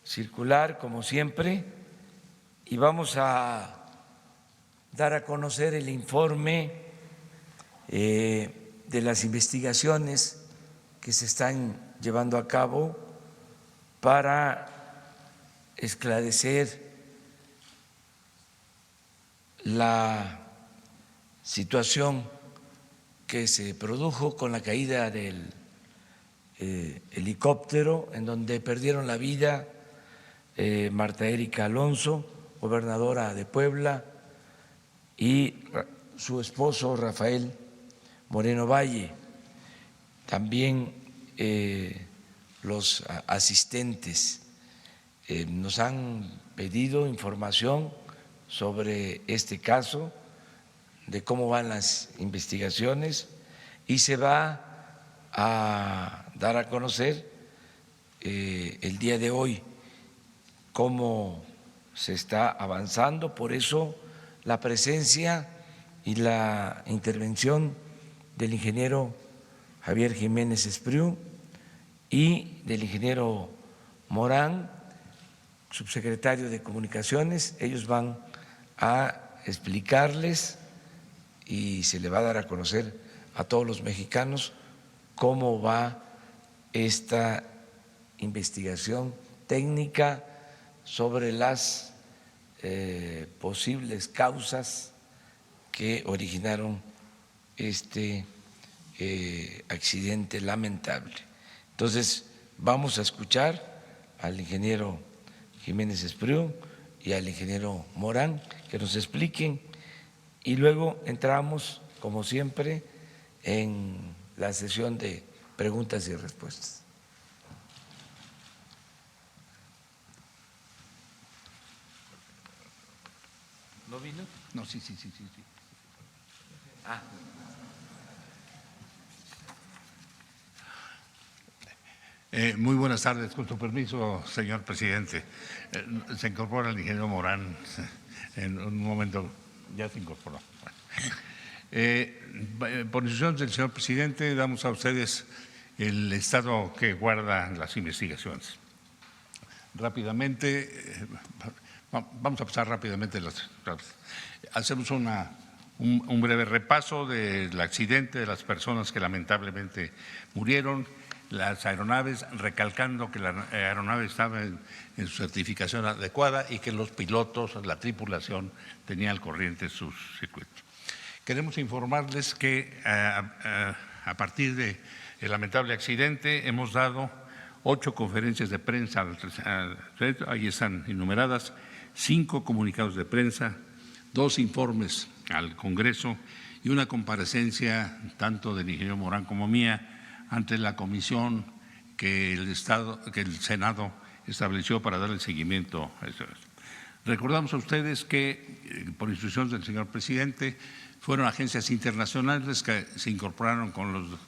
circular, como siempre, y vamos a dar a conocer el informe de las investigaciones que se están llevando a cabo para esclarecer la situación que se produjo con la caída del helicóptero en donde perdieron la vida Marta Erika Alonso, gobernadora de Puebla, y su esposo Rafael Moreno Valle. También los asistentes nos han pedido información sobre este caso, de cómo van las investigaciones, y se va a dar a conocer el día de hoy cómo se está avanzando. Por eso la presencia y la intervención del ingeniero Javier Jiménez Espriu y del ingeniero Morán, subsecretario de Comunicaciones. Ellos van a explicarles y se le va a dar a conocer a todos los mexicanos cómo va esta investigación técnica sobre las posibles causas que originaron este accidente lamentable. Entonces, vamos a escuchar al ingeniero Jiménez Espriu y al ingeniero Morán que nos expliquen, y luego entramos, como siempre, en la sesión de preguntas y respuestas. ¿No vino? No, sí. Ah. Muy buenas tardes, con su permiso, señor presidente. Se incorpora el ingeniero Morán en un momento, ya se incorporó. Por instrucción del señor presidente, damos a ustedes el estado que guardan las investigaciones. Rápidamente, vamos a pasar rápidamente hacemos un breve repaso del accidente, de las personas que lamentablemente murieron, las aeronaves, recalcando que la aeronave estaba en su certificación adecuada y que los pilotos, la tripulación, tenían al corriente sus circuitos. Queremos informarles que a partir del lamentable accidente hemos dado 8 conferencias de prensa, ahí están enumeradas, 5 comunicados de prensa, 2 informes al Congreso y una comparecencia tanto del ingeniero Morán como mía ante la comisión que el Senado estableció para darle seguimiento a eso. Recordamos a ustedes que, por instrucción del señor presidente, fueron agencias internacionales que se incorporaron con los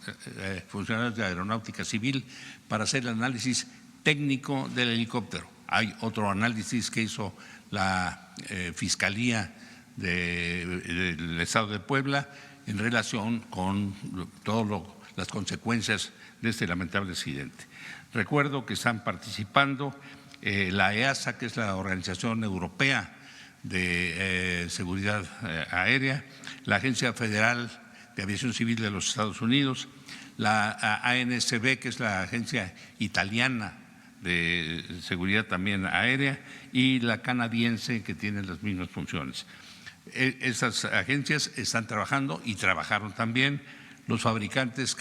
funcionarios de Aeronáutica Civil para hacer el análisis técnico del helicóptero. Hay otro análisis que hizo la Fiscalía del Estado de Puebla en relación con todas las consecuencias de este lamentable accidente. Recuerdo que están participando la EASA, que es la Organización Europea de Seguridad Aérea, la Agencia Federal de Aviación Civil de los Estados Unidos, la ANSB, que es la Agencia Italiana de Seguridad también aérea, y la canadiense, que tiene las mismas funciones. Esas agencias están trabajando y trabajaron también los fabricantes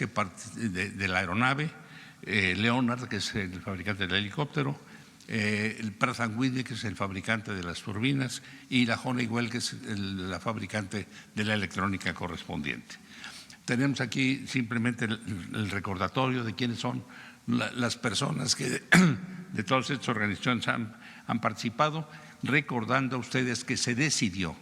de la aeronave, Leonard, que es el fabricante del helicóptero, el Pratt & Whitney, que es el fabricante de las turbinas, y la Honeywell, que es la fabricante de la electrónica correspondiente. Tenemos aquí simplemente el recordatorio de quiénes son las personas que de todas estas organizaciones han participado, recordando a ustedes que se decidió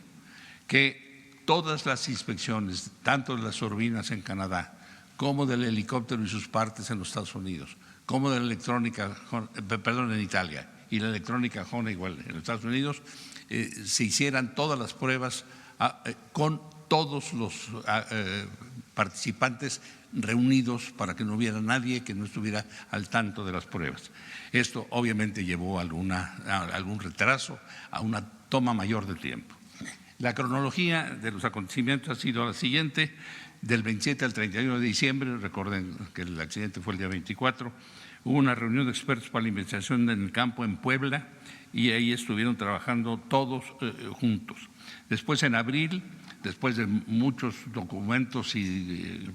que todas las inspecciones, tanto de las turbinas en Canadá como del helicóptero y sus partes en los Estados Unidos, como de la electrónica, en Italia, y la electrónica Honeywell en los Estados Unidos, se hicieran todas las pruebas con todos los participantes reunidos para que no hubiera nadie que no estuviera al tanto de las pruebas. Esto obviamente llevó a algún retraso, a una toma mayor de tiempo. La cronología de los acontecimientos ha sido la siguiente: del 27 al 31 de diciembre, recuerden que el accidente fue el día 24, hubo una reunión de expertos para la investigación en el campo en Puebla y ahí estuvieron trabajando todos juntos. Después, en abril, después de muchos documentos y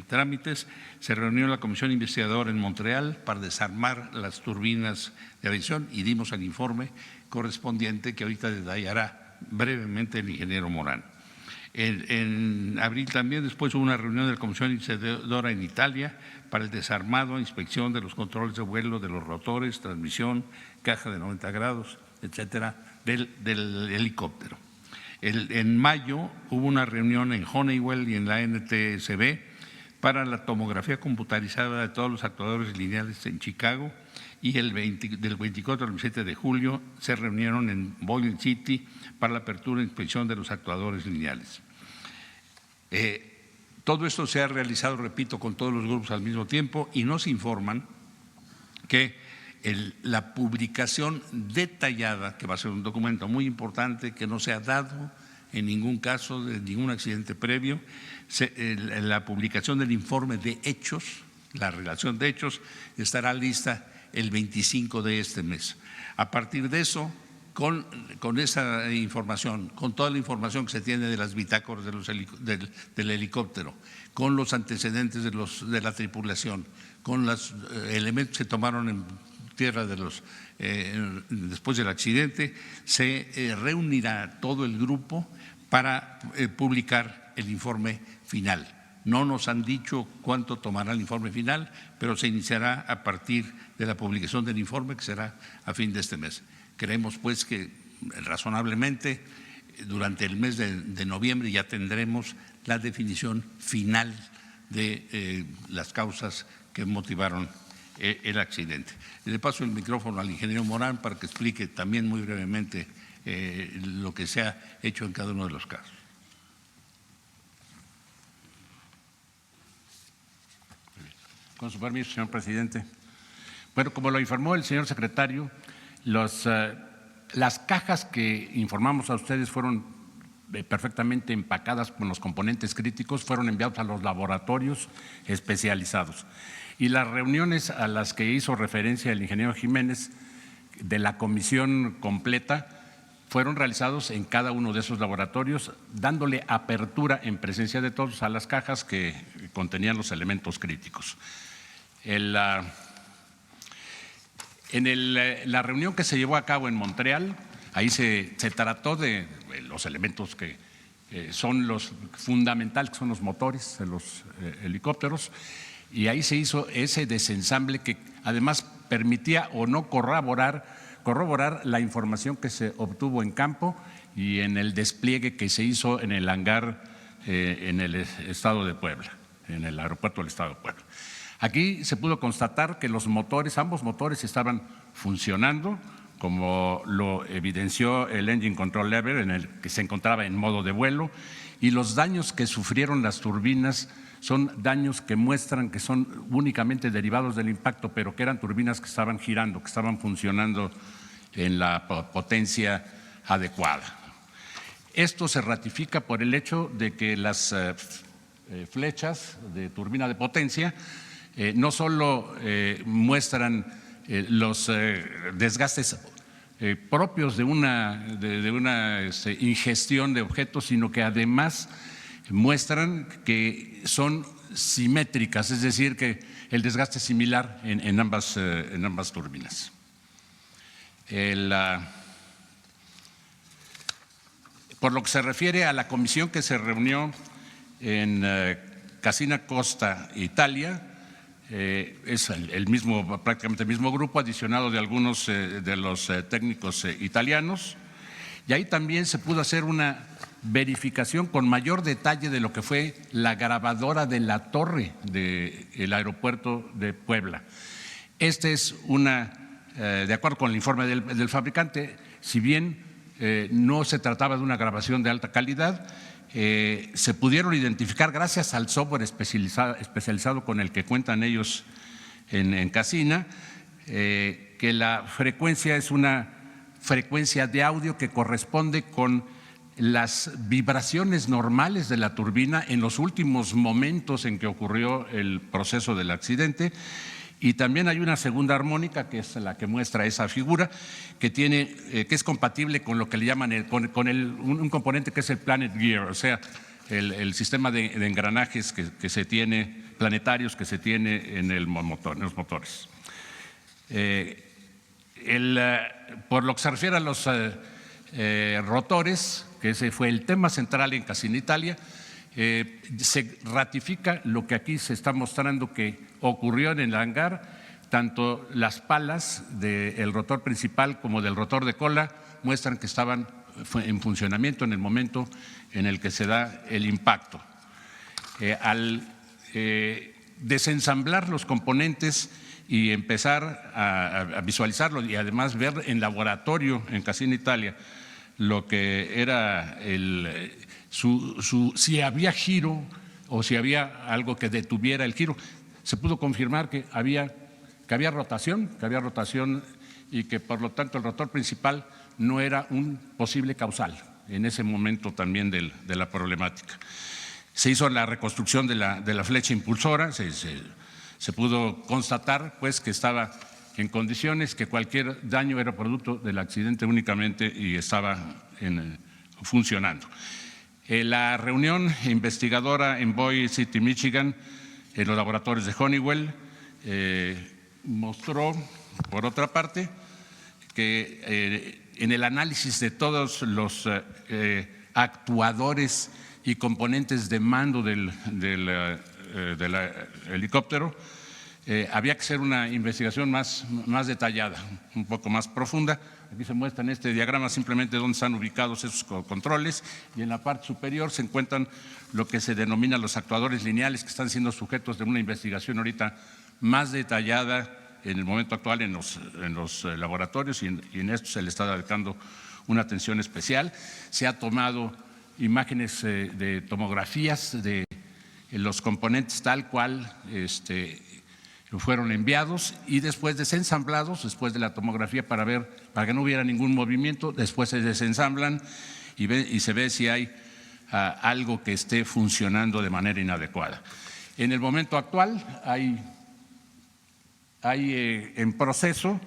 trámites, se reunió la Comisión Investigadora en Montreal para desarmar las turbinas de aviación y dimos el informe correspondiente que ahorita detallará brevemente el ingeniero Morán. En abril también, después hubo una reunión de la Comisión Investigadora en Italia para el desarmado, inspección de los controles de vuelo de los rotores, transmisión, caja de 90 grados, etcétera, del helicóptero. En mayo hubo una reunión en Honeywell y en la NTSB para la tomografía computarizada de todos los actuadores lineales en Chicago, y del 24 al 27 de julio se reunieron en Boyle City para la apertura e inspección de los actuadores lineales. Todo esto se ha realizado, repito, con todos los grupos al mismo tiempo, y nos informan que la publicación detallada, que va a ser un documento muy importante, que no se ha dado en ningún caso de ningún accidente previo, la publicación del informe de hechos, la relación de hechos, estará lista el 25 de este mes. A partir de eso, con esa información, con toda la información que se tiene de las bitácoras del helicóptero, con los antecedentes de la tripulación, con los elementos que se tomaron en tierra después del accidente, se reunirá todo el grupo para publicar el informe final. No nos han dicho cuánto tomará el informe final, pero se iniciará a partir de la publicación del informe, que será a fin de este mes. Creemos pues que razonablemente durante el mes de noviembre ya tendremos la definición final de las causas que motivaron el accidente. Le paso el micrófono al ingeniero Morán para que explique también muy brevemente lo que se ha hecho en cada uno de los casos. Con su permiso, señor presidente. Bueno, como lo informó el señor secretario, las cajas que informamos a ustedes fueron perfectamente empacadas con los componentes críticos, fueron enviados a los laboratorios especializados. Y las reuniones a las que hizo referencia el ingeniero Jiménez de la comisión completa fueron realizados en cada uno de esos laboratorios, dándole apertura en presencia de todos a las cajas que contenían los elementos críticos. La reunión que se llevó a cabo en Montreal, ahí se trató de los elementos que son los fundamentales, que son los motores de los helicópteros, y ahí se hizo ese desensamble que además permitía o no corroborar la información que se obtuvo en campo y en el despliegue que se hizo en el hangar en el estado de Puebla, en el aeropuerto del estado de Puebla. Aquí se pudo constatar que los motores, ambos motores estaban funcionando, como lo evidenció el Engine Control Lever, en el que se encontraba en modo de vuelo, y los daños que sufrieron las turbinas son daños que muestran que son únicamente derivados del impacto, pero que eran turbinas que estaban girando, que estaban funcionando en la potencia adecuada. Esto se ratifica por el hecho de que las flechas de turbina de potencia no solo muestran los desgastes propios de una ingestión de objetos, sino que además muestran que son simétricas, es decir, que el desgaste es similar en ambas turbinas. Por lo que se refiere a la comisión que se reunió en Casina Costa, Italia, es prácticamente el mismo grupo, adicionado de algunos de los técnicos italianos, y ahí también se pudo hacer una verificación con mayor detalle de lo que fue la grabadora de la torre del aeropuerto de Puebla. Este es de acuerdo con el informe del fabricante, si bien no se trataba de una grabación de alta calidad, se pudieron identificar gracias al software especializado con el que cuentan ellos en Casina, que la frecuencia es una frecuencia de audio que corresponde con las vibraciones normales de la turbina en los últimos momentos en que ocurrió el proceso del accidente. Y también hay una segunda armónica, que es la que muestra esa figura, que es compatible con lo que le llaman un componente que es el Planet Gear, o sea, el sistema de engranajes que se tiene, planetarios que se tiene en los motores. Por lo que se refiere a los rotores, que ese fue el tema central en Casina Italia, se ratifica lo que aquí se está mostrando que ocurrió en el hangar. Tanto las palas del rotor principal como del rotor de cola muestran que estaban en funcionamiento en el momento en el que se da el impacto. Al desensamblar los componentes y empezar a visualizarlo y además ver en laboratorio en Casina Italia lo que era si había giro o si había algo que detuviera el giro, se pudo confirmar que había rotación y que por lo tanto el rotor principal no era un posible causal en ese momento también de la problemática. Se hizo la reconstrucción de la flecha impulsora, se pudo constatar pues que estaba en condiciones, que cualquier daño era producto del accidente únicamente y estaba funcionando. La reunión investigadora en Boise City, Michigan, en los laboratorios de Honeywell, mostró, por otra parte, que en el análisis de todos los actuadores y componentes de mando del helicóptero, había que hacer una investigación más detallada, un poco más profunda. Aquí se muestra en este diagrama simplemente dónde están ubicados esos controles, y en la parte superior se encuentran lo que se denomina los actuadores lineales, que están siendo sujetos de una investigación ahorita más detallada en el momento actual en los laboratorios, y en esto se le está dedicando una atención especial. Se ha tomado imágenes de tomografías de los componentes tal cual fueron enviados y después desensamblados, después de la tomografía para que no hubiera ningún movimiento. Después se desensamblan y se ve si hay algo que esté funcionando de manera inadecuada. En el momento actual hay en proceso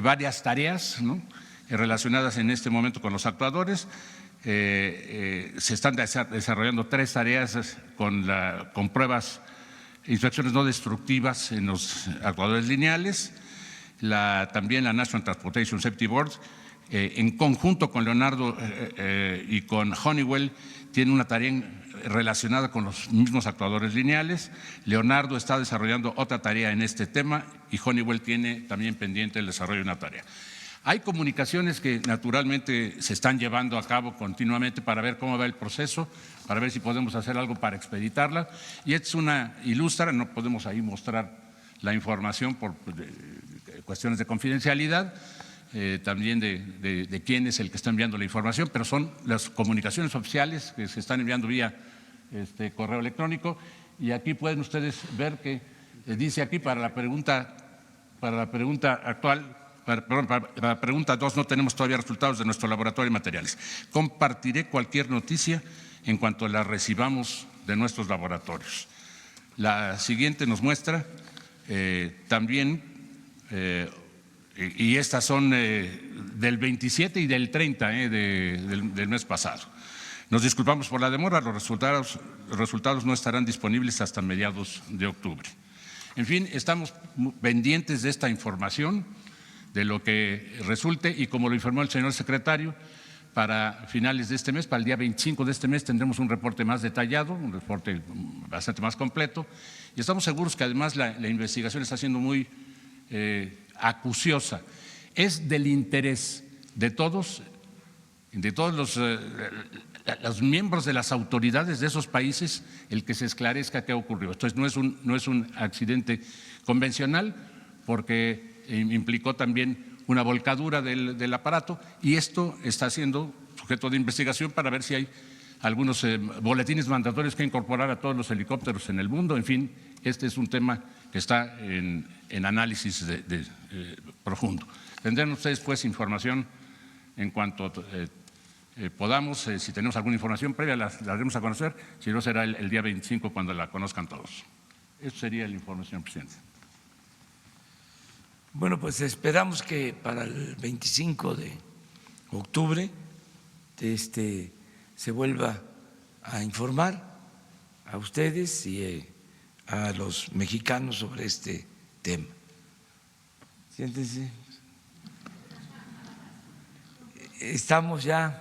varias tareas, ¿no?, relacionadas en este momento con los actuadores. Se están desarrollando 3 tareas con pruebas, inspecciones no destructivas en los actuadores lineales. También la National Transportation Safety Board, en conjunto con Leonardo y con Honeywell, tiene una tarea relacionada con los mismos actuadores lineales. Leonardo está desarrollando otra tarea en este tema y Honeywell tiene también pendiente el desarrollo de una tarea. Hay comunicaciones que naturalmente se están llevando a cabo continuamente para ver cómo va el proceso, para ver si podemos hacer algo para expeditarla. Y es una ilustra, no podemos ahí mostrar la información por cuestiones de confidencialidad, también de quién es el que está enviando la información, pero son las comunicaciones oficiales que se están enviando vía correo electrónico. Y aquí pueden ustedes ver que dice aquí para la pregunta actual. Para la pregunta 2, no tenemos todavía resultados de nuestro laboratorio de materiales. Compartiré cualquier noticia en cuanto la recibamos de nuestros laboratorios. La siguiente nos muestra también, y estas son del 27 y del 30 del mes pasado. Nos disculpamos por la demora, los resultados no estarán disponibles hasta mediados de octubre. En fin, estamos pendientes de esta información, de lo que resulte, y como lo informó el señor secretario, para finales de este mes, para el día 25 de este mes, tendremos un reporte más detallado, un reporte bastante más completo, y estamos seguros que además la investigación está siendo muy acuciosa. Es del interés de todos los miembros de las autoridades de esos países el que se esclarezca qué ocurrió. Entonces no es un accidente convencional, porque implicó también una volcadura del aparato, y esto está siendo sujeto de investigación para ver si hay algunos boletines mandatorios que incorporar a todos los helicópteros en el mundo. En fin, este es un tema que está en análisis profundo. Tendrán ustedes pues información en cuanto podamos. Si tenemos alguna información previa la daremos a conocer, si no será el día 25 cuando la conozcan todos. Eso sería el informe, señor presidente. Bueno, pues esperamos que para el 25 de octubre se vuelva a informar a ustedes y a los mexicanos sobre este tema. Siéntense. Estamos ya,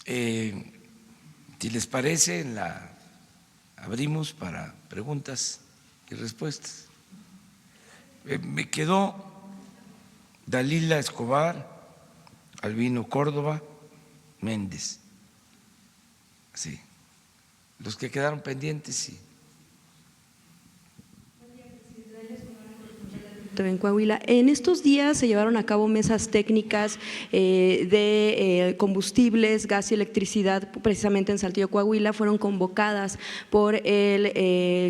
si les parece, abrimos para preguntas y respuestas. Me quedó Dalila Escobar, Albino Córdoba, Méndez. Sí, los que quedaron pendientes, sí. En Coahuila. En estos días se llevaron a cabo mesas técnicas de combustibles, gas y electricidad, precisamente en Saltillo, Coahuila. Fueron convocadas por el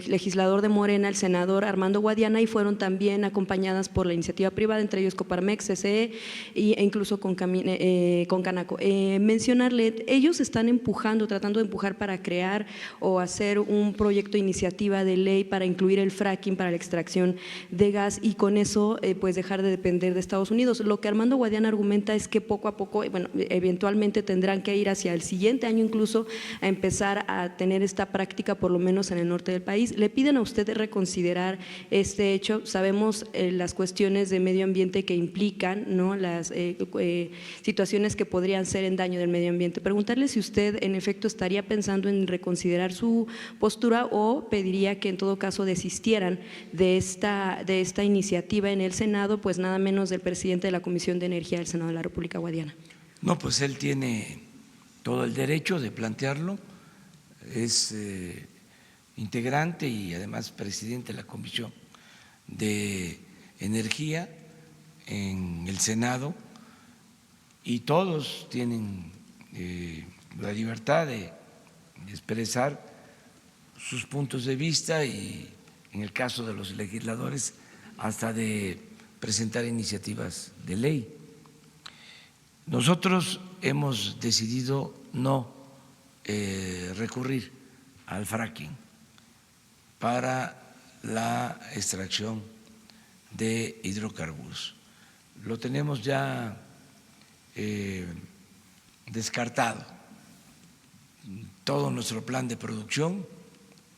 legislador de Morena, el senador Armando Guadiana, y fueron también acompañadas por la iniciativa privada, entre ellos Coparmex, CCE e incluso con Canaco. Mencionarle, ellos están tratando de empujar para crear o hacer un proyecto de iniciativa de ley para incluir el fracking para la extracción de gas y con eso pues dejar de depender de Estados Unidos. Lo que Armando Guadiana argumenta es que poco a poco, bueno, eventualmente tendrán que ir hacia el siguiente año incluso a empezar a tener esta práctica, por lo menos en el norte del país. Le piden a usted reconsiderar este hecho. Sabemos las cuestiones de medio ambiente que implican, ¿no?, las situaciones que podrían ser en daño del medio ambiente. Preguntarle si usted en efecto estaría pensando en reconsiderar su postura o pediría que en todo caso desistieran de esta iniciativa en el Senado, pues nada menos del presidente de la Comisión de Energía del Senado de la República, Guadiana. No, pues él tiene todo el derecho de plantearlo, es integrante y además presidente de la Comisión de Energía en el Senado y todos tienen la libertad de expresar sus puntos de vista y en el caso de los legisladores hasta de presentar iniciativas de ley. Nosotros hemos decidido no recurrir al fracking para la extracción de hidrocarburos. Lo tenemos ya descartado. Todo nuestro plan de producción,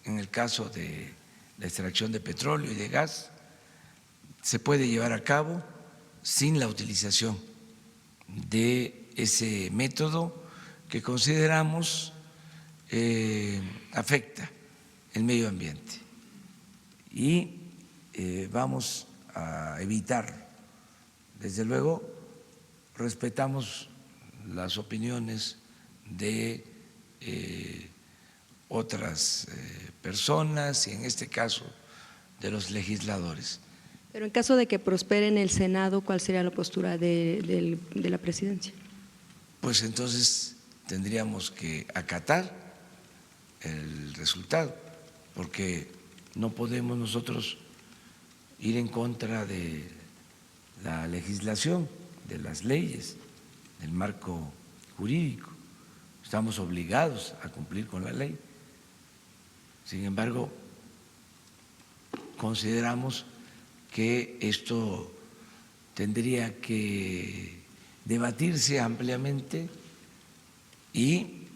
en el caso de la extracción de petróleo y de gas, se puede llevar a cabo sin la utilización de ese método que consideramos afecta el medio ambiente y vamos a evitarlo. Desde luego, respetamos las opiniones de otras personas y en este caso de los legisladores. Pero en caso de que prospere en el Senado, ¿cuál sería la postura de la presidencia? Pues entonces tendríamos que acatar el resultado, porque no podemos nosotros ir en contra de la legislación, de las leyes, del marco jurídico. Estamos obligados a cumplir con la ley. Sin embargo, consideramos que esto tendría que debatirse ampliamente y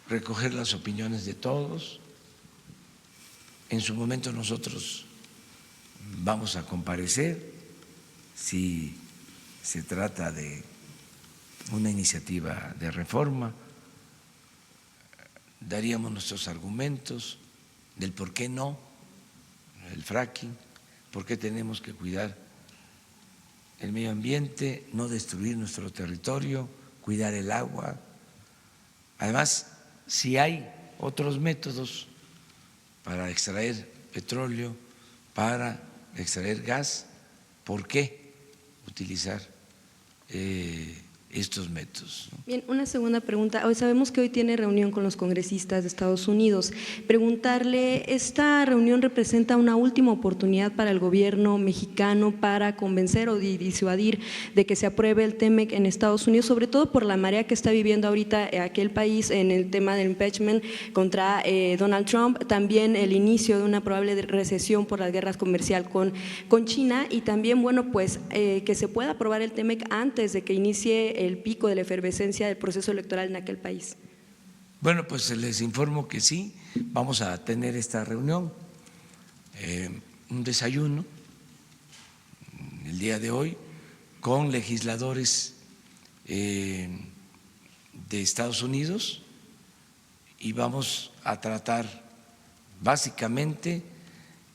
recoger las opiniones de todos. En su momento nosotros vamos a comparecer si se trata de una iniciativa de reforma, daríamos nuestros argumentos del por qué no el fracking, por qué tenemos que cuidar el medio ambiente, no destruir nuestro territorio, cuidar el agua. Además, si hay otros métodos para extraer petróleo, para extraer gas, ¿por qué utilizar estos métodos, ¿no? Bien, una segunda pregunta. Hoy sabemos que hoy tiene reunión con los congresistas de Estados Unidos. Preguntarle, ¿esta reunión representa una última oportunidad para el gobierno mexicano para convencer o disuadir de que se apruebe el TEMEC en Estados Unidos, sobre todo por la marea que está viviendo ahorita aquel país en el tema del impeachment contra Donald Trump, también el inicio de una probable recesión por las guerras comerciales con China y también, bueno, pues que se pueda aprobar el TEMEC antes de que inicie el pico de la efervescencia del proceso electoral en aquel país? Bueno, pues les informo que sí, vamos a tener esta reunión, un desayuno el día de hoy con legisladores de Estados Unidos y vamos a tratar básicamente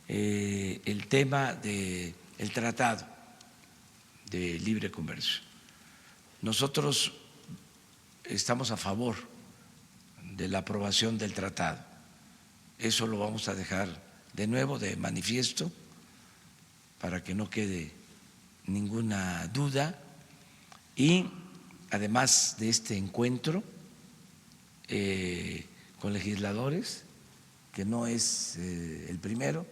el tema del Tratado de Libre Comercio. Nosotros estamos a favor de la aprobación del tratado. Eso lo vamos a dejar de nuevo de manifiesto para que no quede ninguna duda. Y además de este encuentro con legisladores, que no es el primero,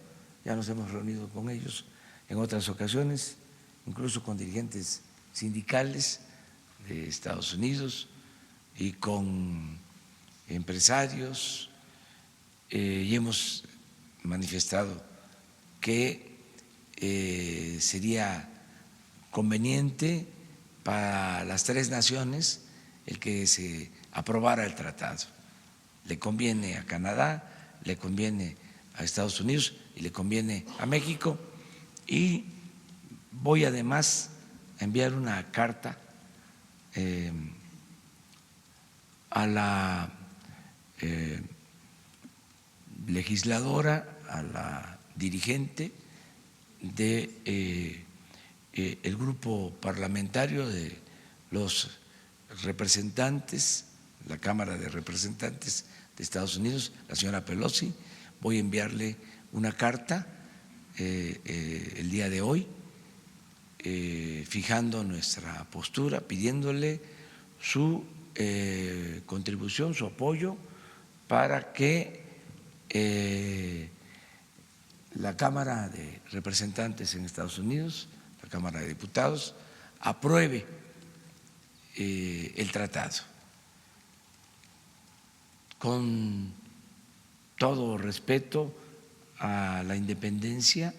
ya nos hemos reunido con ellos en otras ocasiones, incluso con dirigentes sindicales de Estados Unidos y con empresarios, y hemos manifestado que sería conveniente para las tres naciones el que se aprobara el tratado. Le conviene a Canadá, le conviene a Estados Unidos y le conviene a México, y voy además a enviar una carta a la legisladora, a la dirigente de el grupo parlamentario de los representantes, la Cámara de Representantes de Estados Unidos, la señora Pelosi. Voy a enviarle una carta el día de hoy, fijando nuestra postura, pidiéndole su contribución, su apoyo para que la Cámara de Representantes en Estados Unidos, la Cámara de Diputados, apruebe el tratado. Con todo respeto a la independencia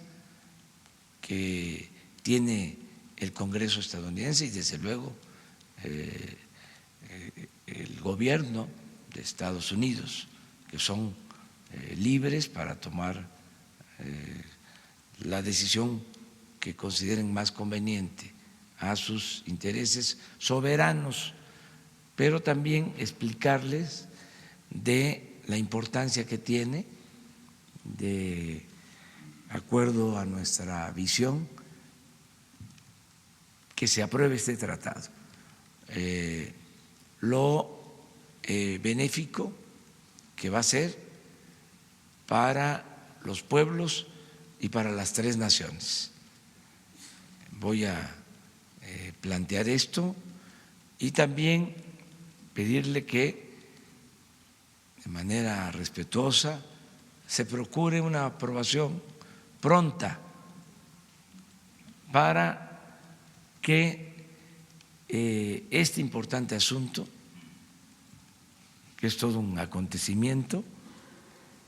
que tiene el Congreso estadounidense y desde luego el gobierno de Estados Unidos, que son libres para tomar la decisión que consideren más conveniente a sus intereses soberanos, pero también explicarles de la importancia que tiene, de acuerdo a nuestra visión, que se apruebe este tratado, lo benéfico que va a ser para los pueblos y para las tres naciones. Voy a plantear esto y también pedirle que de manera respetuosa se procure una aprobación pronta para que este importante asunto, que es todo un acontecimiento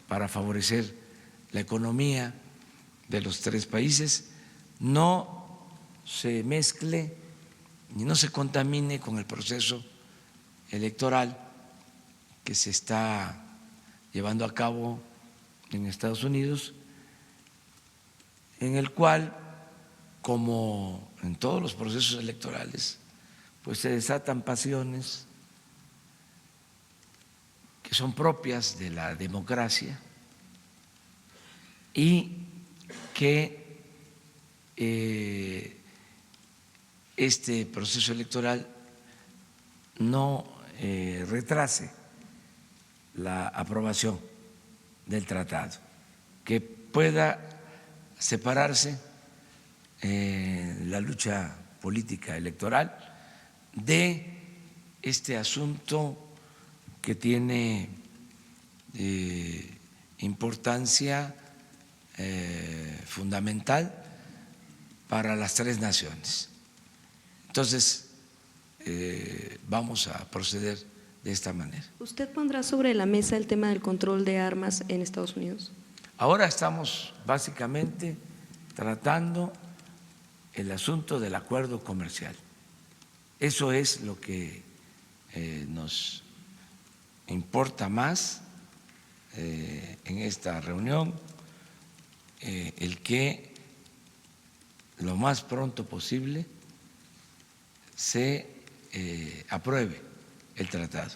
para favorecer la economía de los tres países, no se mezcle ni no se contamine con el proceso electoral que se está llevando a cabo en Estados Unidos, en el cual, como en todos los procesos electorales, pues se desatan pasiones que son propias de la democracia y que este proceso electoral no retrase la aprobación del tratado, que pueda separarse la lucha política electoral de este asunto que tiene importancia fundamental para las tres naciones. Entonces, vamos a proceder de esta manera. ¿Usted pondrá sobre la mesa el tema del control de armas en Estados Unidos? Ahora estamos básicamente tratando el asunto del acuerdo comercial. Eso es lo que nos importa más en esta reunión, el que lo más pronto posible se apruebe el tratado.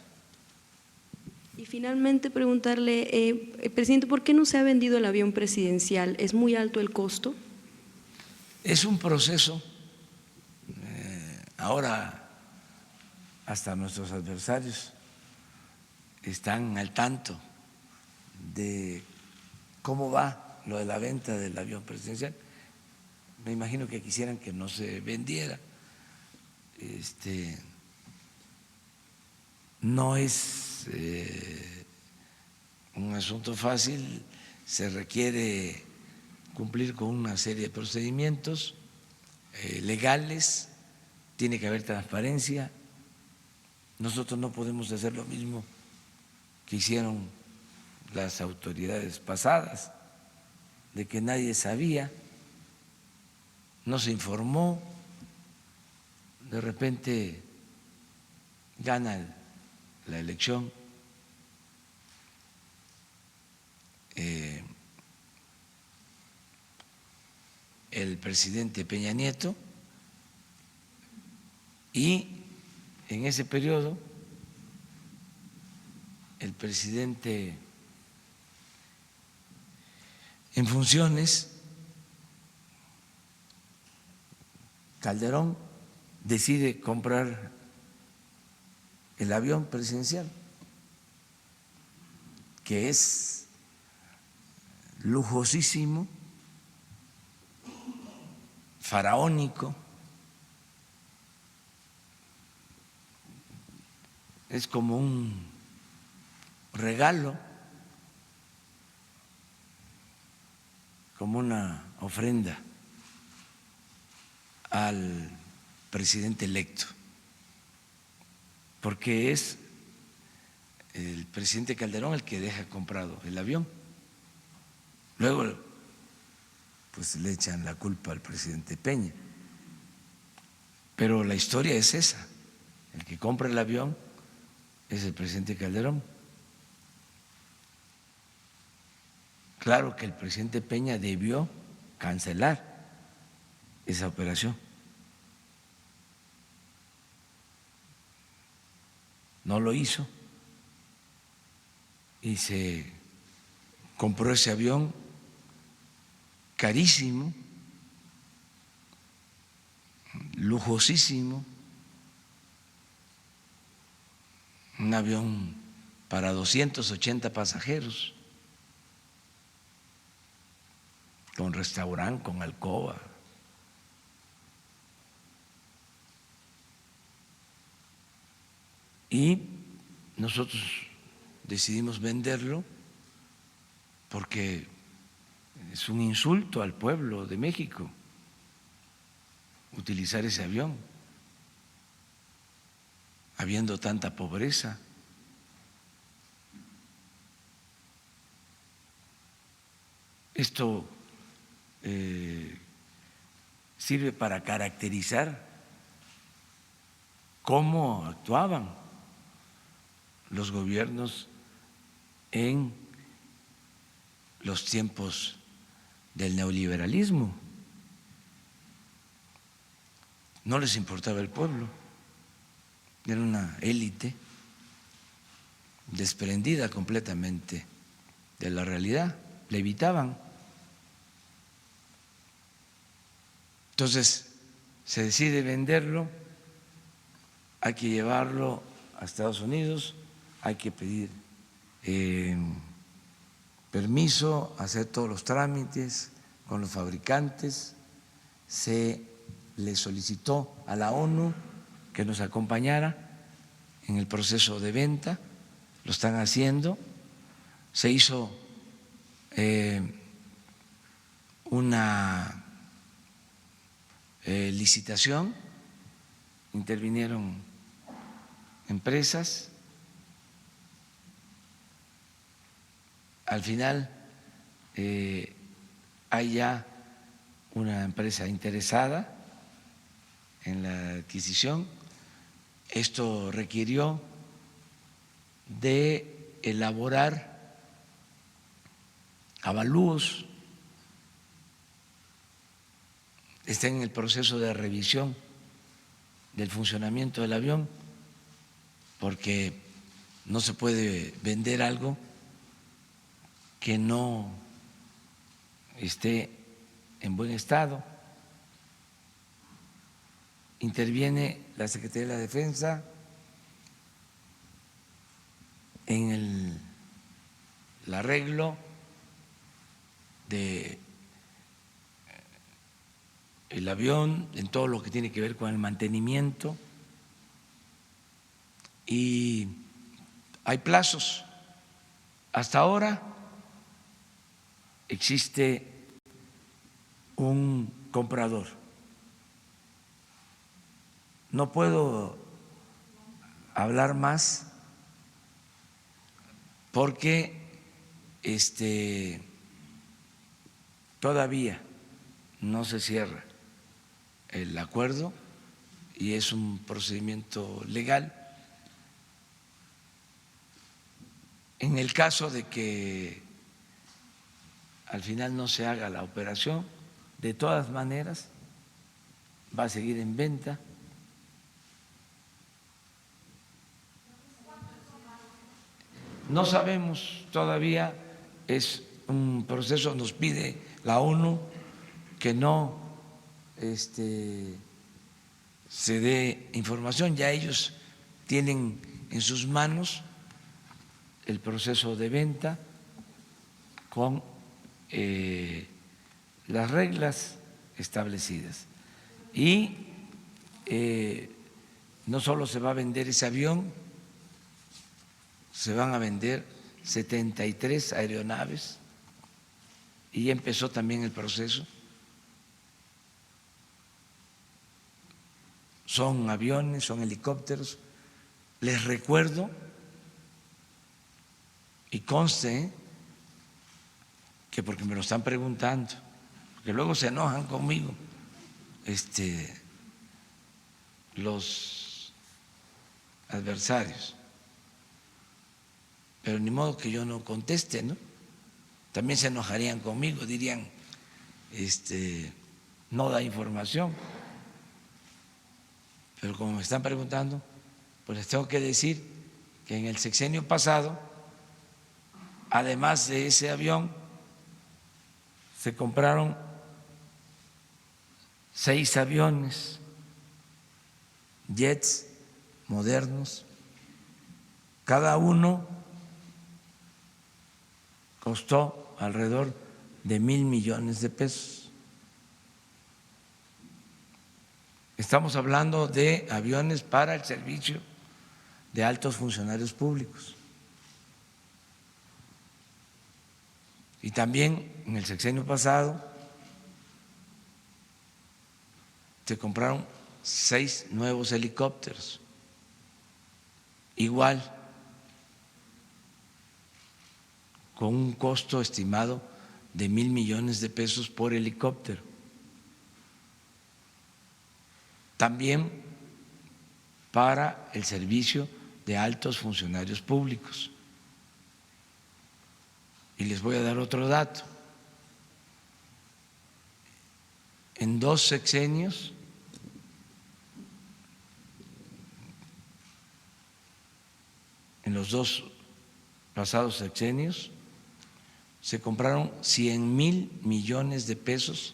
Y finalmente preguntarle, presidente, ¿por qué no se ha vendido el avión presidencial? ¿Es muy alto el costo? Es un proceso. Ahora hasta nuestros adversarios están al tanto de cómo va lo de la venta del avión presidencial. Me imagino que quisieran que no se vendiera. No es un asunto fácil, se requiere cumplir con una serie de procedimientos legales, tiene que haber transparencia. Nosotros no podemos hacer lo mismo que hicieron las autoridades pasadas, de que nadie sabía, no se informó, de repente gana la elección el presidente Peña Nieto, y en ese periodo el presidente en funciones, Calderón, decide comprar el avión presidencial, que es lujosísimo, faraónico, es como un regalo, como una ofrenda al presidente electo, porque es el presidente Calderón el que deja comprado el avión. Luego, pues le echan la culpa al presidente Peña, pero la historia es esa: el que compra el avión es el presidente Calderón. Claro que el presidente Peña debió cancelar esa operación. No lo hizo y se compró ese avión carísimo, lujosísimo, un avión para 280 pasajeros, con restaurante, con alcoba. Y nosotros decidimos venderlo porque es un insulto al pueblo de México utilizar ese avión, habiendo tanta pobreza. Esto sirve para caracterizar cómo actuaban los gobiernos en los tiempos del neoliberalismo. No les importaba el pueblo, era una élite desprendida completamente de la realidad, le evitaban. Entonces se decide venderlo, hay que llevarlo a Estados Unidos, hay que pedir permiso, hacer todos los trámites con los fabricantes. Se le solicitó a la ONU que que nos acompañara en el proceso de venta, lo están haciendo. Se hizo una licitación, intervinieron empresas. Al final hay ya una empresa interesada en la adquisición. Esto requirió de elaborar avalúos, está en el proceso de revisión del funcionamiento del avión, porque no se puede vender algo que no esté en buen estado. Interviene la Secretaría de la Defensa en el arreglo de el avión, en todo lo que tiene que ver con el mantenimiento, y hay plazos. Hasta ahora existe un comprador. No puedo hablar más porque todavía no se cierra el acuerdo y es un procedimiento legal. En el caso de que al final no se haga la operación, de todas maneras va a seguir en venta. No sabemos todavía, es un proceso, nos pide la ONU que no se dé información, ya ellos tienen en sus manos el proceso de venta con las reglas establecidas. Y no solo se va a vender ese avión, se van a vender 73 aeronaves y ya empezó también el proceso. Son aviones, son helicópteros. Les recuerdo y conste que, porque me lo están preguntando, porque luego se enojan conmigo los adversarios, pero ni modo que yo no conteste, ¿no? También se enojarían conmigo, dirían, no da información. Pero como me están preguntando, pues les tengo que decir que en el sexenio pasado, además de ese avión, se compraron 6 aviones, jets modernos, cada uno costó alrededor de 1,000 millones de pesos. Estamos hablando de aviones para el servicio de altos funcionarios públicos. Y también en el sexenio pasado se compraron 6 nuevos helicópteros, igual, con un costo estimado de 1,000 millones de pesos por helicóptero. También para el servicio de altos funcionarios públicos. Y les voy a dar otro dato. En 2 sexenios en los 2 pasados sexenios se compraron 100,000 millones de pesos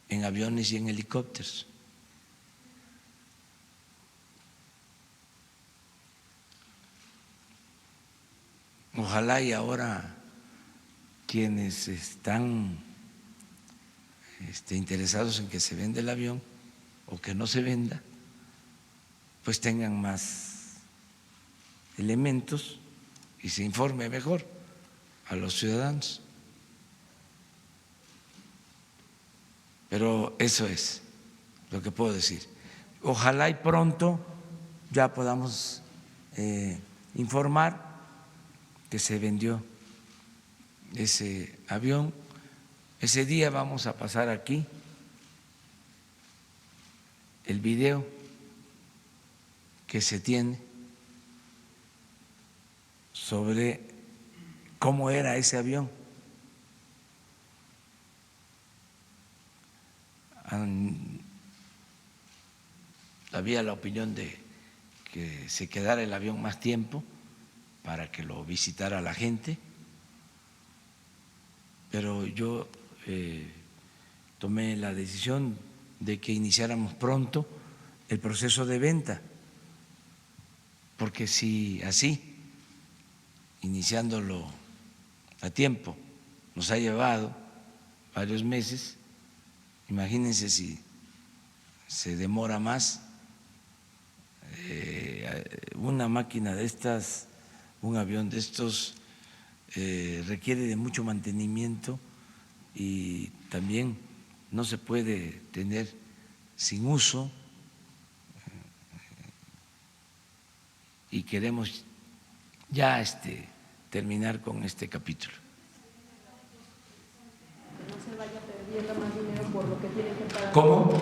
en aviones y en helicópteros. Ojalá y ahora quienes están interesados en que se venda el avión o que no se venda, pues tengan más elementos y se informe mejor a los ciudadanos. Pero eso es lo que puedo decir. Ojalá y pronto ya podamos informar que se vendió ese avión. Ese día vamos a pasar aquí el video que se tiene sobre cómo era ese avión. Había la opinión de que se quedara el avión más tiempo para que lo visitara la gente, pero yo tomé la decisión de que iniciáramos pronto el proceso de venta, porque si así, iniciándolo a tiempo, nos ha llevado varios meses, imagínense si se demora más. Una máquina de estas, un avión de estos requiere de mucho mantenimiento y también no se puede tener sin uso, y queremos ya terminar con este capítulo. Que no se vaya perdiendo más dinero por lo que tienen que pagar. ¿Cómo?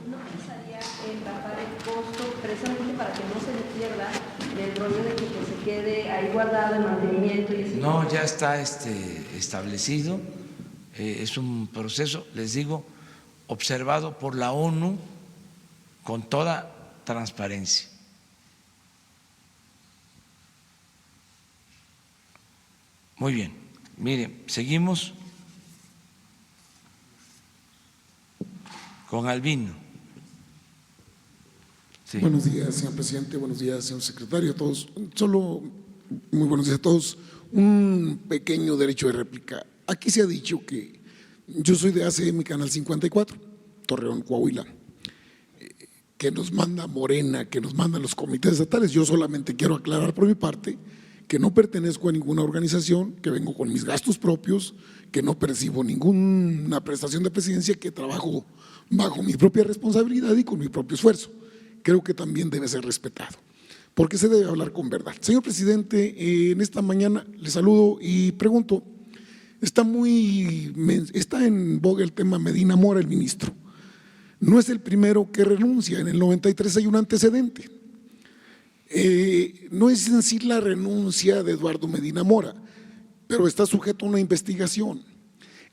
¿No pensaría en bajar el costo precisamente para que no se le pierda del rollo de que se quede ahí guardado el mantenimiento? Y no, ya está establecido, es un proceso, les digo, observado por la ONU con toda transparencia. Muy bien, miren, seguimos con Albino. Sí. Buenos días, señor presidente, buenos días, señor secretario, a todos. Solo, muy buenos días a todos. Un pequeño derecho de réplica. Aquí se ha dicho que yo soy de ACM Canal 54, Torreón, Coahuila, que nos manda Morena, que nos mandan los comités estatales. Yo solamente quiero aclarar por mi parte que no pertenezco a ninguna organización, que vengo con mis gastos propios, que no percibo ninguna prestación de presidencia, que trabajo bajo mi propia responsabilidad y con mi propio esfuerzo. Creo que también debe ser respetado, porque se debe hablar con verdad. Señor presidente, en esta mañana le saludo y pregunto, está en boga el tema Medina Mora, el ministro. No es el primero que renuncia, en el 93 hay un antecedente. No es en sí la renuncia de Eduardo Medina Mora, pero está sujeto a una investigación.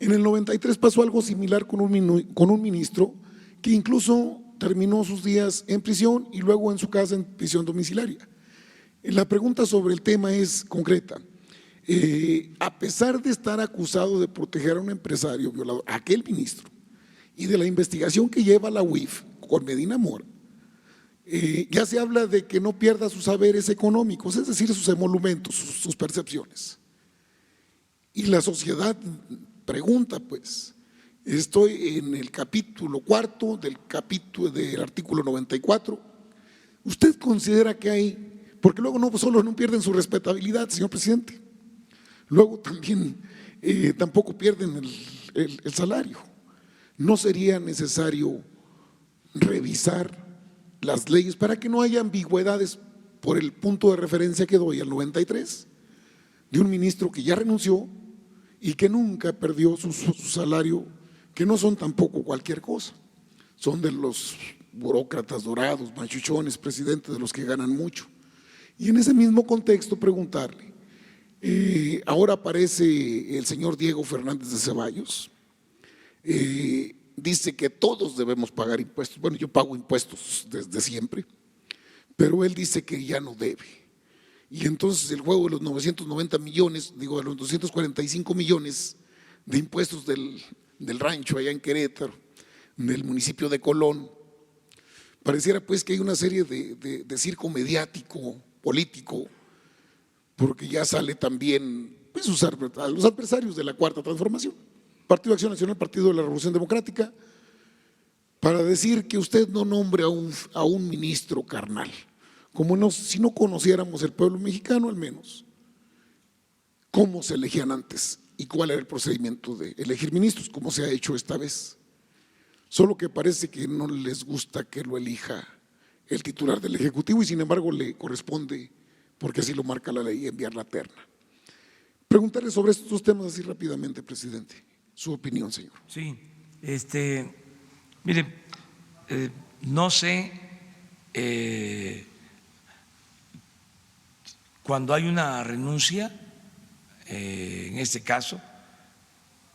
En el 93 pasó algo similar con un ministro que incluso terminó sus días en prisión y luego en su casa en prisión domiciliaria. La pregunta sobre el tema es concreta. A pesar de estar acusado de proteger a un empresario violador, aquel ministro, y de la investigación que lleva la UIF con Medina Mora, ya se habla de que no pierda sus saberes económicos, es decir, sus emolumentos, sus percepciones. Y la sociedad pregunta, pues, estoy en el capítulo 4 del artículo 94, ¿usted considera que hay, porque luego no solo no pierden su respetabilidad, señor presidente, luego también tampoco pierden el salario? ¿No sería necesario revisar las leyes para que no haya ambigüedades por el punto de referencia que doy al 93 de un ministro que ya renunció y que nunca perdió su salario, que no son tampoco cualquier cosa, son de los burócratas dorados, machuchones, presidentes de los que ganan mucho? Y en ese mismo contexto preguntarle, ahora aparece el señor Diego Fernández de Ceballos, dice que todos debemos pagar impuestos. Bueno, yo pago impuestos desde siempre, pero él dice que ya no debe. Y entonces el juego de los 990 millones, de los 245 millones de impuestos del rancho allá en Querétaro, del municipio de Colón, pareciera pues que hay una serie de circo mediático, político, porque ya sale también pues, a los adversarios de la Cuarta Transformación, Partido de Acción Nacional, Partido de la Revolución Democrática, para decir que usted no nombre a un ministro carnal. como no, si no conociéramos el pueblo mexicano al menos, cómo se elegían antes y cuál era el procedimiento de elegir ministros, como se ha hecho esta vez. Solo que parece que no les gusta que lo elija el titular del Ejecutivo y sin embargo le corresponde, porque así lo marca la ley, enviar la terna. Preguntarle sobre estos dos temas así rápidamente, presidente. Su opinión, señor. Sí, mire, no sé, cuando hay una renuncia, en este caso,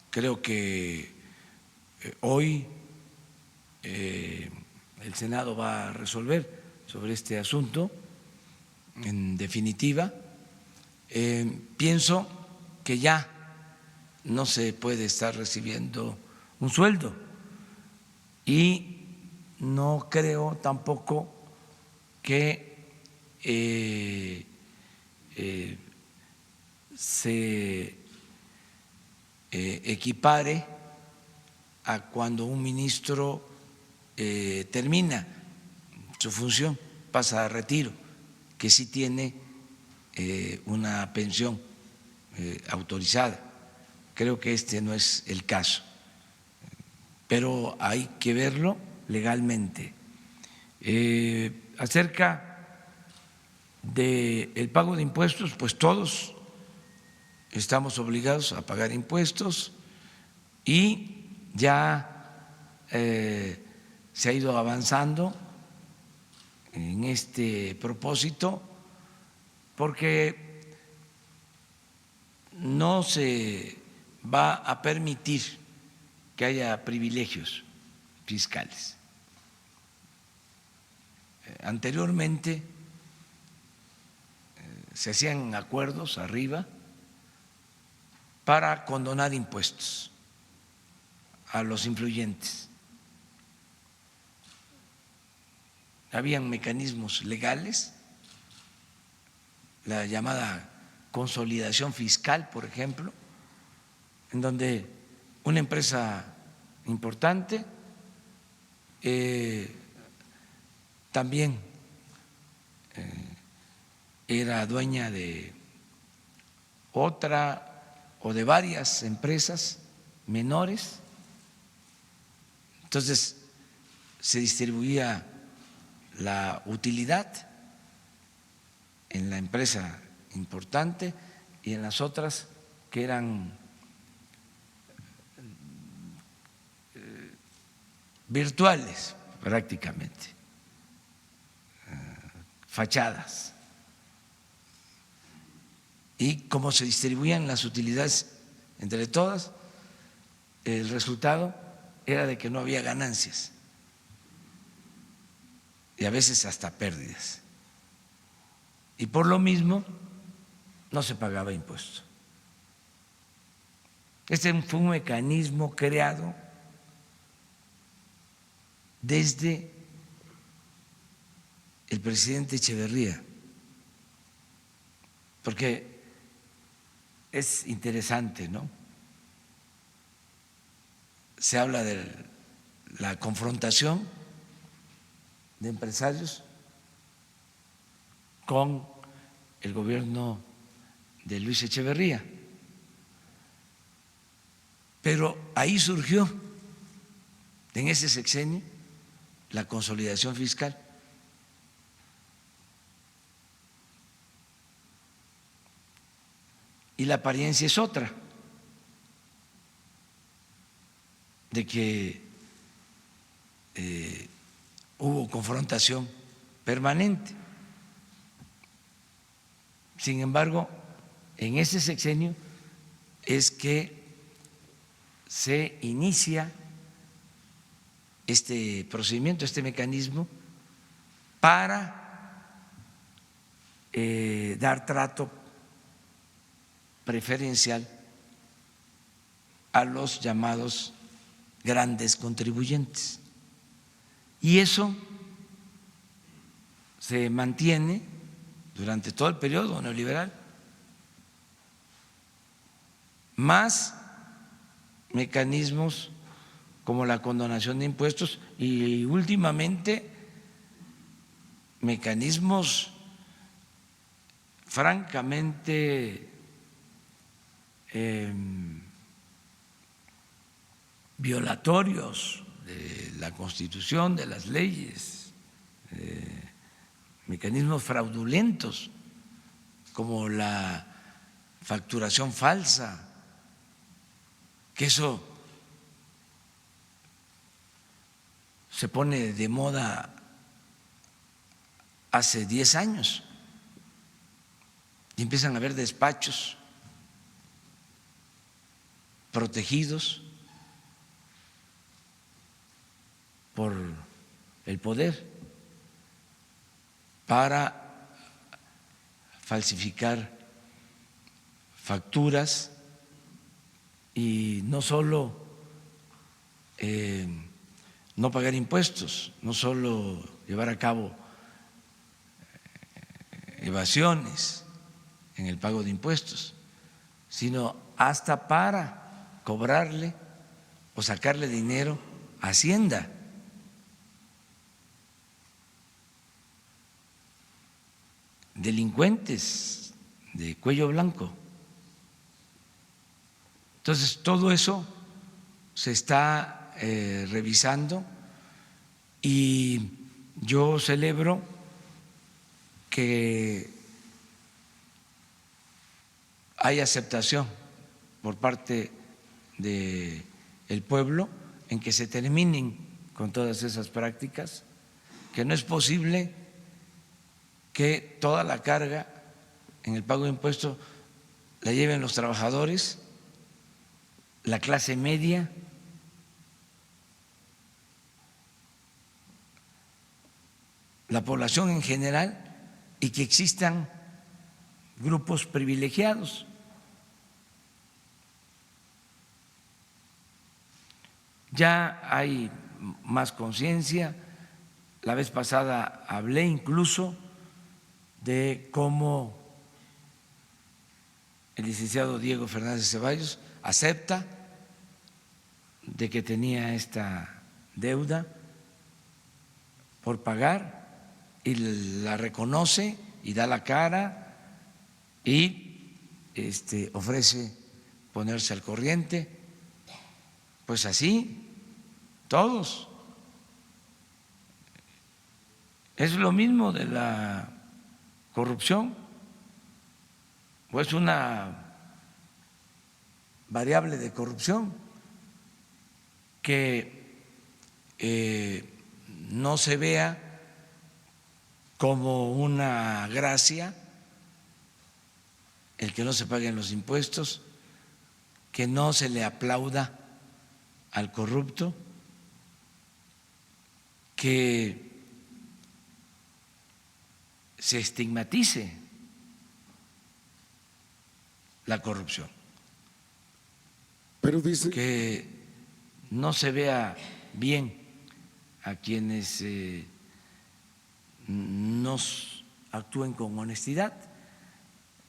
creo que hoy el Senado va a resolver sobre este asunto. En definitiva, pienso que ya no se puede estar recibiendo un sueldo y no creo tampoco que se equipare a cuando un ministro termina su función, pasa a retiro, que sí tiene una pensión autorizada. Creo que este no es el caso, pero hay que verlo legalmente. Acerca del pago de impuestos, pues todos estamos obligados a pagar impuestos y ya se ha ido avanzando en este propósito porque no se va a permitir que haya privilegios fiscales. Anteriormente se hacían acuerdos arriba para condonar impuestos a los influyentes. Habían mecanismos legales, la llamada consolidación fiscal, por ejemplo, en donde una empresa importante también era dueña de otra o de varias empresas menores, entonces se distribuía la utilidad en la empresa importante y en las otras que eran virtuales prácticamente, fachadas. Y como se distribuían las utilidades entre todas, el resultado era de que no había ganancias y a veces hasta pérdidas. Y por lo mismo no se pagaba impuesto. Este fue un mecanismo creado desde el presidente Echeverría, porque es interesante, ¿no? Se habla de la confrontación de empresarios con el gobierno de Luis Echeverría, pero ahí surgió, en ese sexenio, la consolidación fiscal. Y la apariencia es otra, de que hubo confrontación permanente. Sin embargo, en ese sexenio es que se inicia este procedimiento, este mecanismo para dar trato preferencial a los llamados grandes contribuyentes. Y eso se mantiene durante todo el periodo neoliberal, más mecanismos como la condonación de impuestos y últimamente mecanismos francamente violatorios de la Constitución, de las leyes, mecanismos fraudulentos como la facturación falsa, que eso se pone de moda hace 10 años y empiezan a haber despachos protegidos por el poder para falsificar facturas y no solo no pagar impuestos, no solo llevar a cabo evasiones en el pago de impuestos, sino hasta para cobrarle o sacarle dinero a Hacienda. Delincuentes de cuello blanco. Entonces, todo eso se está revisando y yo celebro que hay aceptación por parte del pueblo en que se terminen con todas esas prácticas, que no es posible que toda la carga en el pago de impuestos la lleven los trabajadores, la clase media, la población en general, y que existan grupos privilegiados. Ya hay más conciencia. La vez pasada hablé incluso de cómo el licenciado Diego Fernández Ceballos acepta de que tenía esta deuda por pagar y la reconoce y da la cara y ofrece ponerse al corriente. Pues así, todos. Es lo mismo de la corrupción, o es una variable de corrupción que no se vea como una gracia el que no se paguen los impuestos, que no se le aplauda al corrupto, que se estigmatice la corrupción, Pero dice que no se vea bien a quienes nos actúen con honestidad.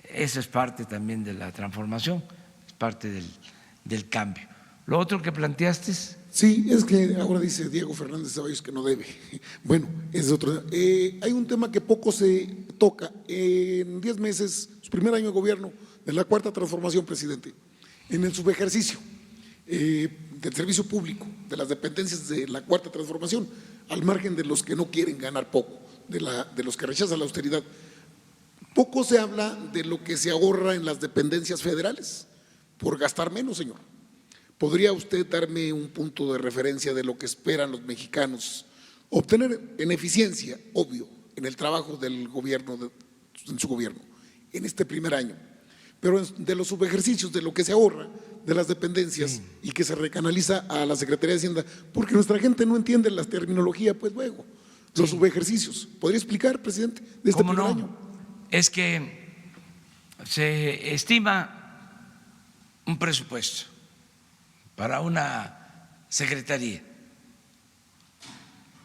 Eso es parte también de la transformación, es parte del cambio. Lo otro que planteaste es… sí, es que ahora dice Diego Fernández Ceballos que no debe. Bueno, es otro. Hay un tema que poco se toca. En 10 meses, su primer año de gobierno de la Cuarta Transformación, presidente, en el subejercicio del servicio público, de las dependencias de la Cuarta Transformación, al margen de los que no quieren ganar poco, de los que rechazan la austeridad, poco se habla de lo que se ahorra en las dependencias federales por gastar menos, señor. ¿Podría usted darme un punto de referencia de lo que esperan los mexicanos obtener en eficiencia, obvio, en el trabajo del gobierno, en su gobierno, en este primer año? Pero de los subejercicios, de lo que se ahorra de las dependencias sí, y que se recanaliza a la Secretaría de Hacienda, porque nuestra gente no entiende la terminología, pues luego, los sí, subejercicios. ¿Podría explicar, presidente, de este ¿cómo primer no? año? Es que se estima un presupuesto para una secretaría.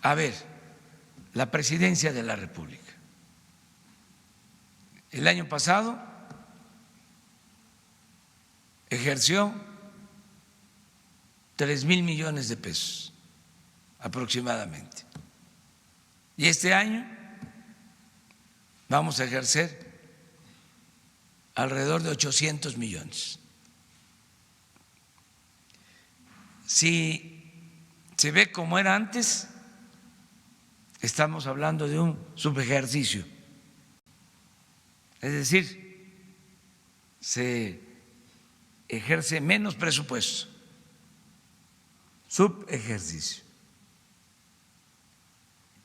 A ver, la Presidencia de la República. El año pasado ejerció 3,000 millones de pesos aproximadamente. Y este año vamos a ejercer alrededor de 800 millones. Si se ve como era antes, estamos hablando de un subejercicio. Es decir, se ejerce menos presupuesto, subejercicio.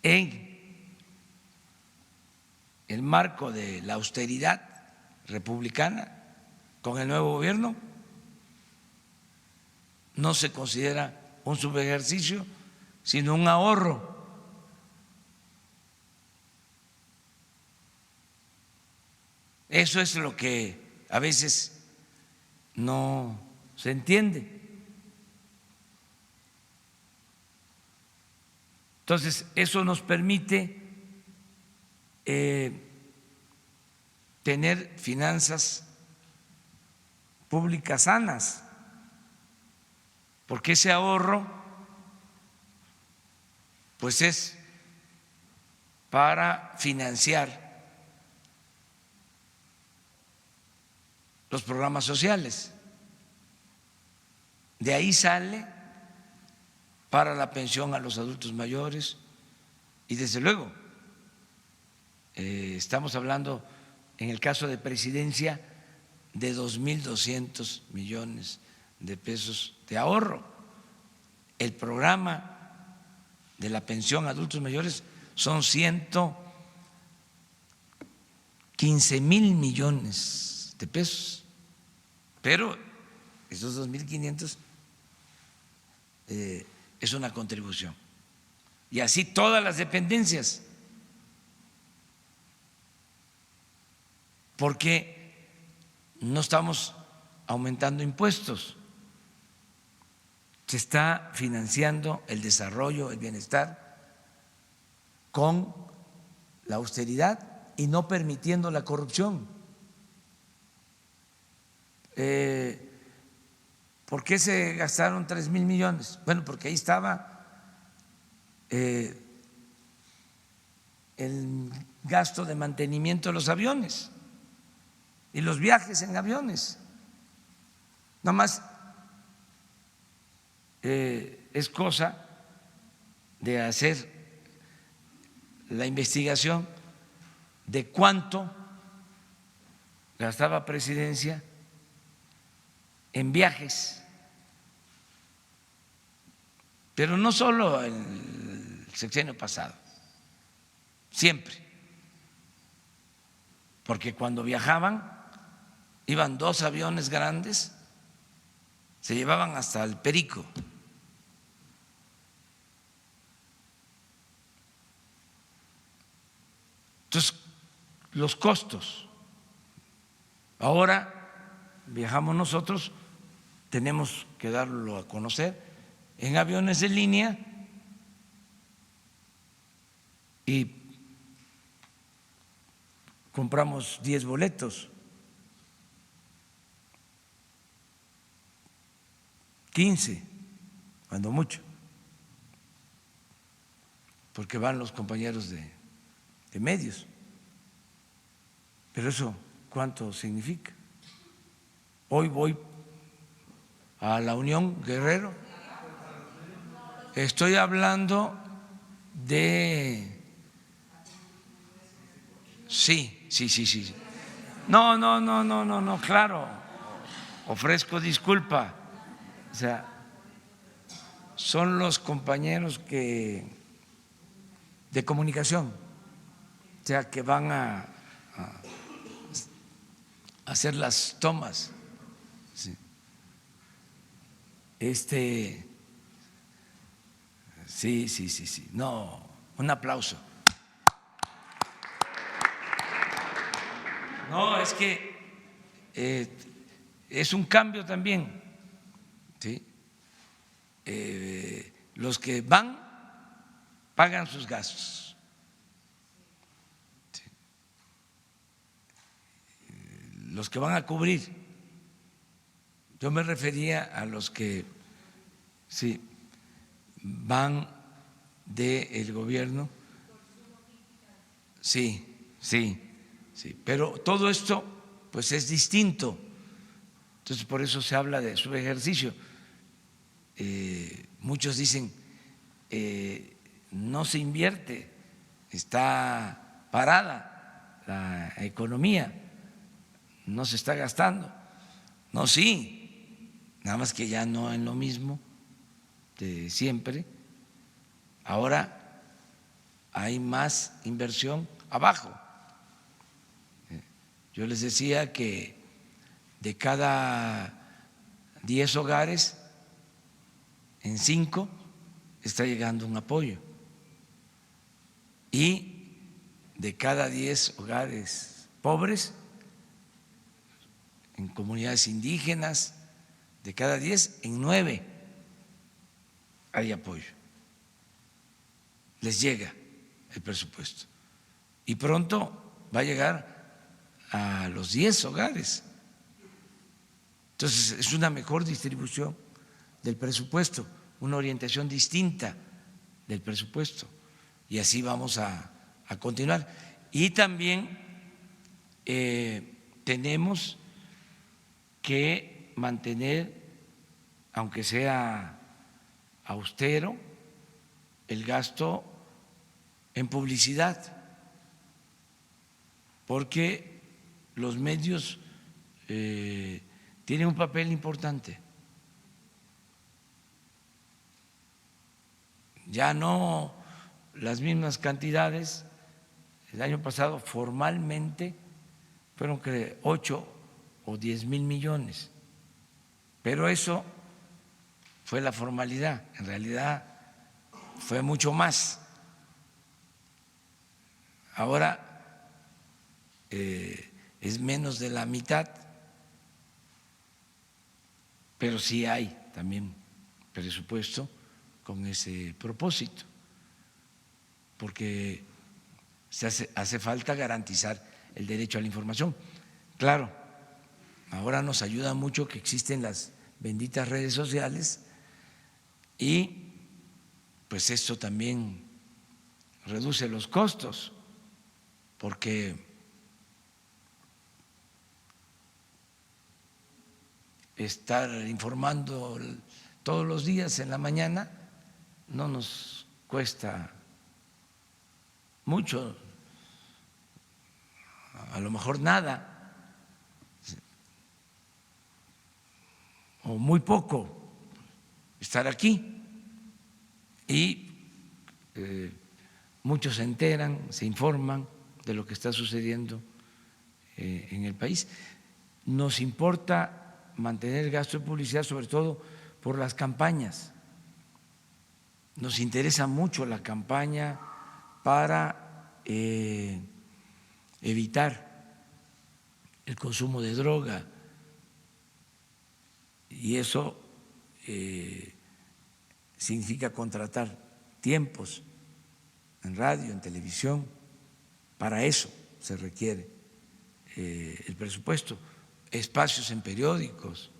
En el marco de la austeridad republicana, con el nuevo gobierno, no se considera un subejercicio, sino un ahorro. Eso es lo que a veces no se entiende. Entonces, eso nos permite tener finanzas públicas sanas, porque ese ahorro pues es para financiar los programas sociales. De ahí sale para la pensión a los adultos mayores y desde luego estamos hablando en el caso de Presidencia de 2.200 millones de pesos de ahorro. El programa de la pensión a adultos mayores son 115.000 millones de pesos, pero esos 2.500 es una contribución. Y así todas las dependencias, porque no estamos aumentando impuestos, se está financiando el desarrollo, el bienestar con la austeridad y no permitiendo la corrupción. ¿Por qué se gastaron 3.000 millones? Bueno, porque ahí estaba el gasto de mantenimiento de los aviones y los viajes en aviones. Nada más es cosa de hacer la investigación de cuánto gastaba Presidencia en viajes, pero no solo el sexenio pasado, siempre, porque cuando viajaban iban 2 aviones grandes, se llevaban hasta el Perico. Entonces, los costos. Ahora viajamos nosotros, tenemos que darlo a conocer en aviones de línea y compramos 10 boletos, 15, cuando mucho, porque van los compañeros de medios. Pero eso, ¿cuánto significa? Hoy voy a la Unión Guerrero. Estoy hablando de… Sí. No, claro. Ofrezco disculpa. O sea, son los compañeros de comunicación, o sea, que van a hacer las tomas. Sí. Sí. No, un aplauso. No, es que es un cambio también, ¿sí? Los que van pagan sus gastos. ¿Sí? Los que van a cubrir. Yo me refería a los que sí van del gobierno. Sí. Sí, pero todo esto pues es distinto. Entonces por eso se habla de subejercicio. Muchos dicen no se invierte, está parada la economía, no se está gastando. No, sí, nada más que ya no es lo mismo de siempre. Ahora hay más inversión abajo. Yo les decía que de cada 10 hogares, en 5 está llegando un apoyo. Y de cada 10 hogares pobres, en comunidades indígenas, de cada 10, en 9 hay apoyo. Les llega el presupuesto. Y pronto va a llegar a los 10 hogares. Entonces, es una mejor distribución del presupuesto, una orientación distinta del presupuesto. Y así vamos a continuar. Y también tenemos que mantener, aunque sea austero, el gasto en publicidad, porque los medios tienen un papel importante. Ya no las mismas cantidades. El año pasado formalmente fueron 8 o 10 mil millones, pero eso fue la formalidad, en realidad fue mucho más. Ahora es menos de la mitad, pero sí hay también presupuesto con ese propósito, porque hace falta garantizar el derecho a la información. Claro, ahora nos ayuda mucho que existen las benditas redes sociales y pues esto también reduce los costos, porque estar informando todos los días en la mañana no nos cuesta mucho, a lo mejor nada o muy poco estar aquí, y muchos se enteran, se informan de lo que está sucediendo en el país. Nos importa mantener el gasto de publicidad, sobre todo por las campañas. Nos interesa mucho la campaña para evitar el consumo de droga, y eso significa contratar tiempos en radio, en televisión. Para eso se requiere el presupuesto, espacios en periódicos,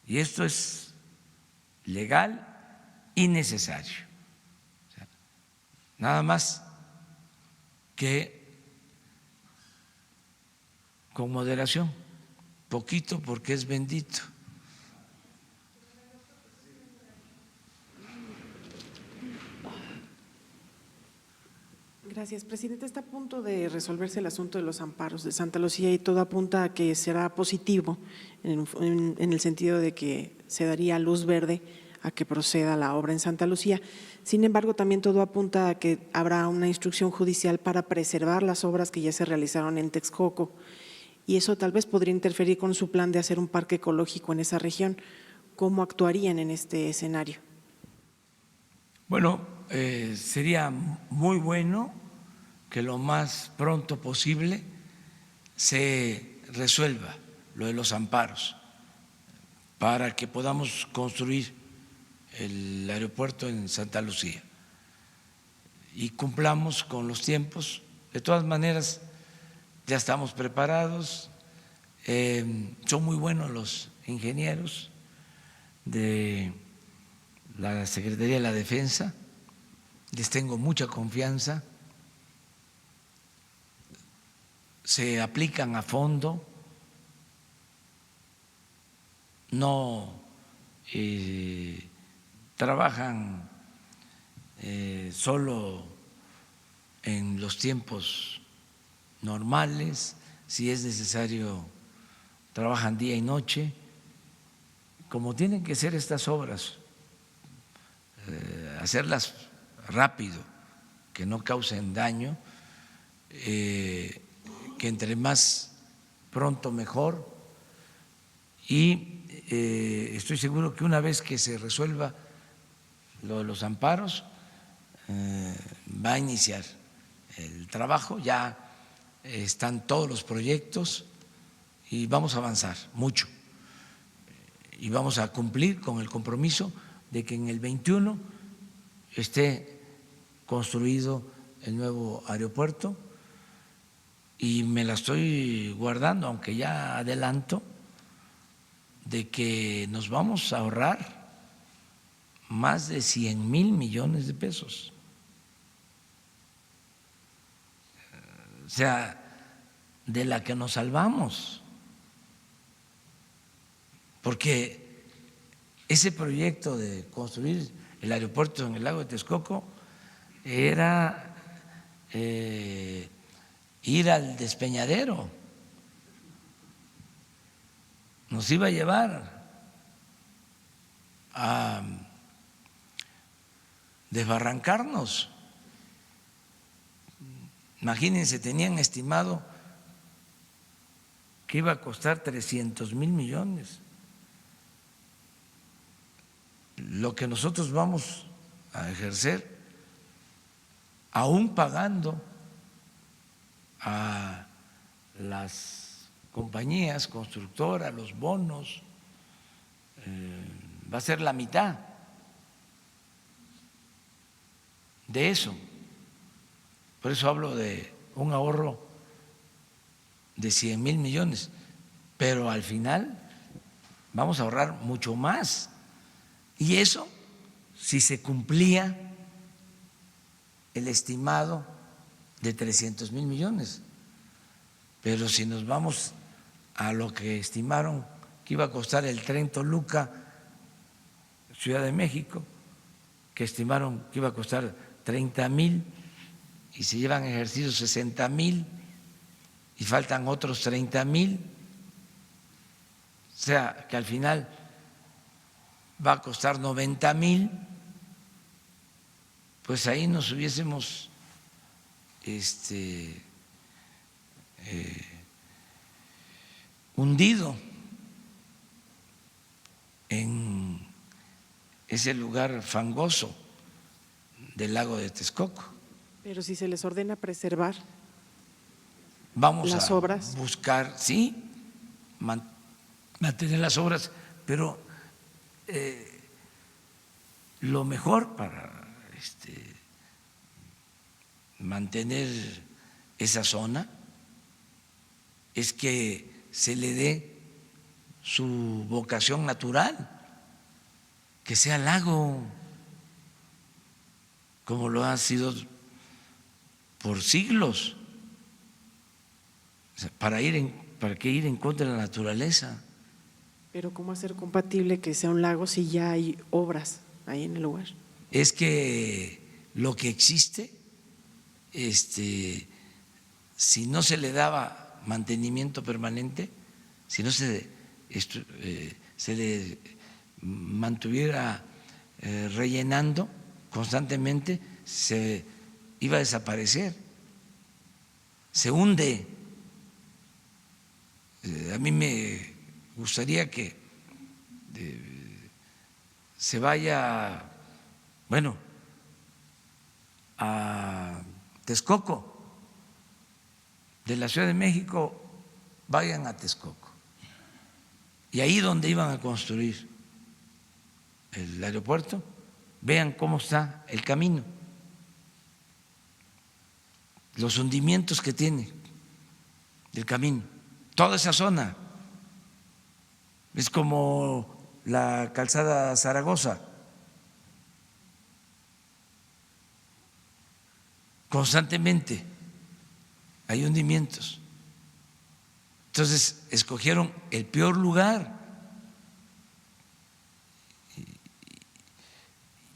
y esto es legal y necesario. O sea, nada más que con moderación, poquito porque es bendito. Gracias, presidente. Está a punto de resolverse el asunto de los amparos de Santa Lucía y todo apunta a que será positivo en el sentido de que se daría luz verde a que proceda la obra en Santa Lucía. Sin embargo, también todo apunta a que habrá una instrucción judicial para preservar las obras que ya se realizaron en Texcoco, y eso tal vez podría interferir con su plan de hacer un parque ecológico en esa región. ¿Cómo actuarían en este escenario? Bueno, sería muy bueno que lo más pronto posible se resuelva lo de los amparos para que podamos construir el aeropuerto en Santa Lucía y cumplamos con los tiempos. De todas maneras, ya estamos preparados, son muy buenos los ingenieros de la Secretaría de la Defensa, les tengo mucha confianza. se aplican a fondo, no trabajan solo en los tiempos normales, si es necesario trabajan día y noche, como tienen que ser estas obras, hacerlas rápido, que no causen daño, que entre más pronto mejor, y estoy seguro que una vez que se resuelva lo de los amparos, va a iniciar el trabajo, ya están todos los proyectos y vamos a avanzar mucho y vamos a cumplir con el compromiso de que en el 21 esté construido el nuevo aeropuerto, y me la estoy guardando, aunque ya adelanto, de que nos vamos a ahorrar más de 100,000 millones de pesos. O sea, de la que nos salvamos, porque ese proyecto de construir el aeropuerto en el lago de Texcoco era ir al despeñadero, nos iba a llevar a desbarrancarnos. Imagínense, tenían estimado que iba a costar 300,000 millones. Lo que nosotros vamos a ejercer, aún pagando a las compañías constructoras, los bonos, va a ser la mitad de eso. Por eso hablo de un ahorro de 100,000 millones, pero al final vamos a ahorrar mucho más. Y eso si se cumplía el estimado de 300,000 millones. Pero si nos vamos a lo que estimaron que iba a costar el tren Toluca Ciudad de México, que estimaron que iba a costar 30,000 y se llevan ejercidos 60,000 y faltan otros 30,000, o sea que al final va a costar 90,000, pues ahí nos hubiésemos hundido en ese lugar fangoso del lago de Texcoco. Pero si se les ordena preservar Vamos las a obras, buscar, sí, mantener las obras, pero lo mejor para mantener esa zona es que se le dé su vocación natural, que sea lago, como lo ha sido por siglos. O sea, ¿para qué ir en contra de la naturaleza? pero ¿cómo hacer compatible que sea un lago si ya hay obras ahí en el lugar? Es que lo que existe, si no se le daba mantenimiento permanente, si no se le mantuviera rellenando constantemente, se iba a desaparecer, se hunde. A mí me gustaría que se vaya, bueno, a Texcoco, de la Ciudad de México, vayan a Texcoco, y ahí donde iban a construir el aeropuerto, vean cómo está el camino, los hundimientos que tiene el camino, toda esa zona. Es como la calzada Zaragoza, constantemente hay hundimientos. Entonces escogieron el peor lugar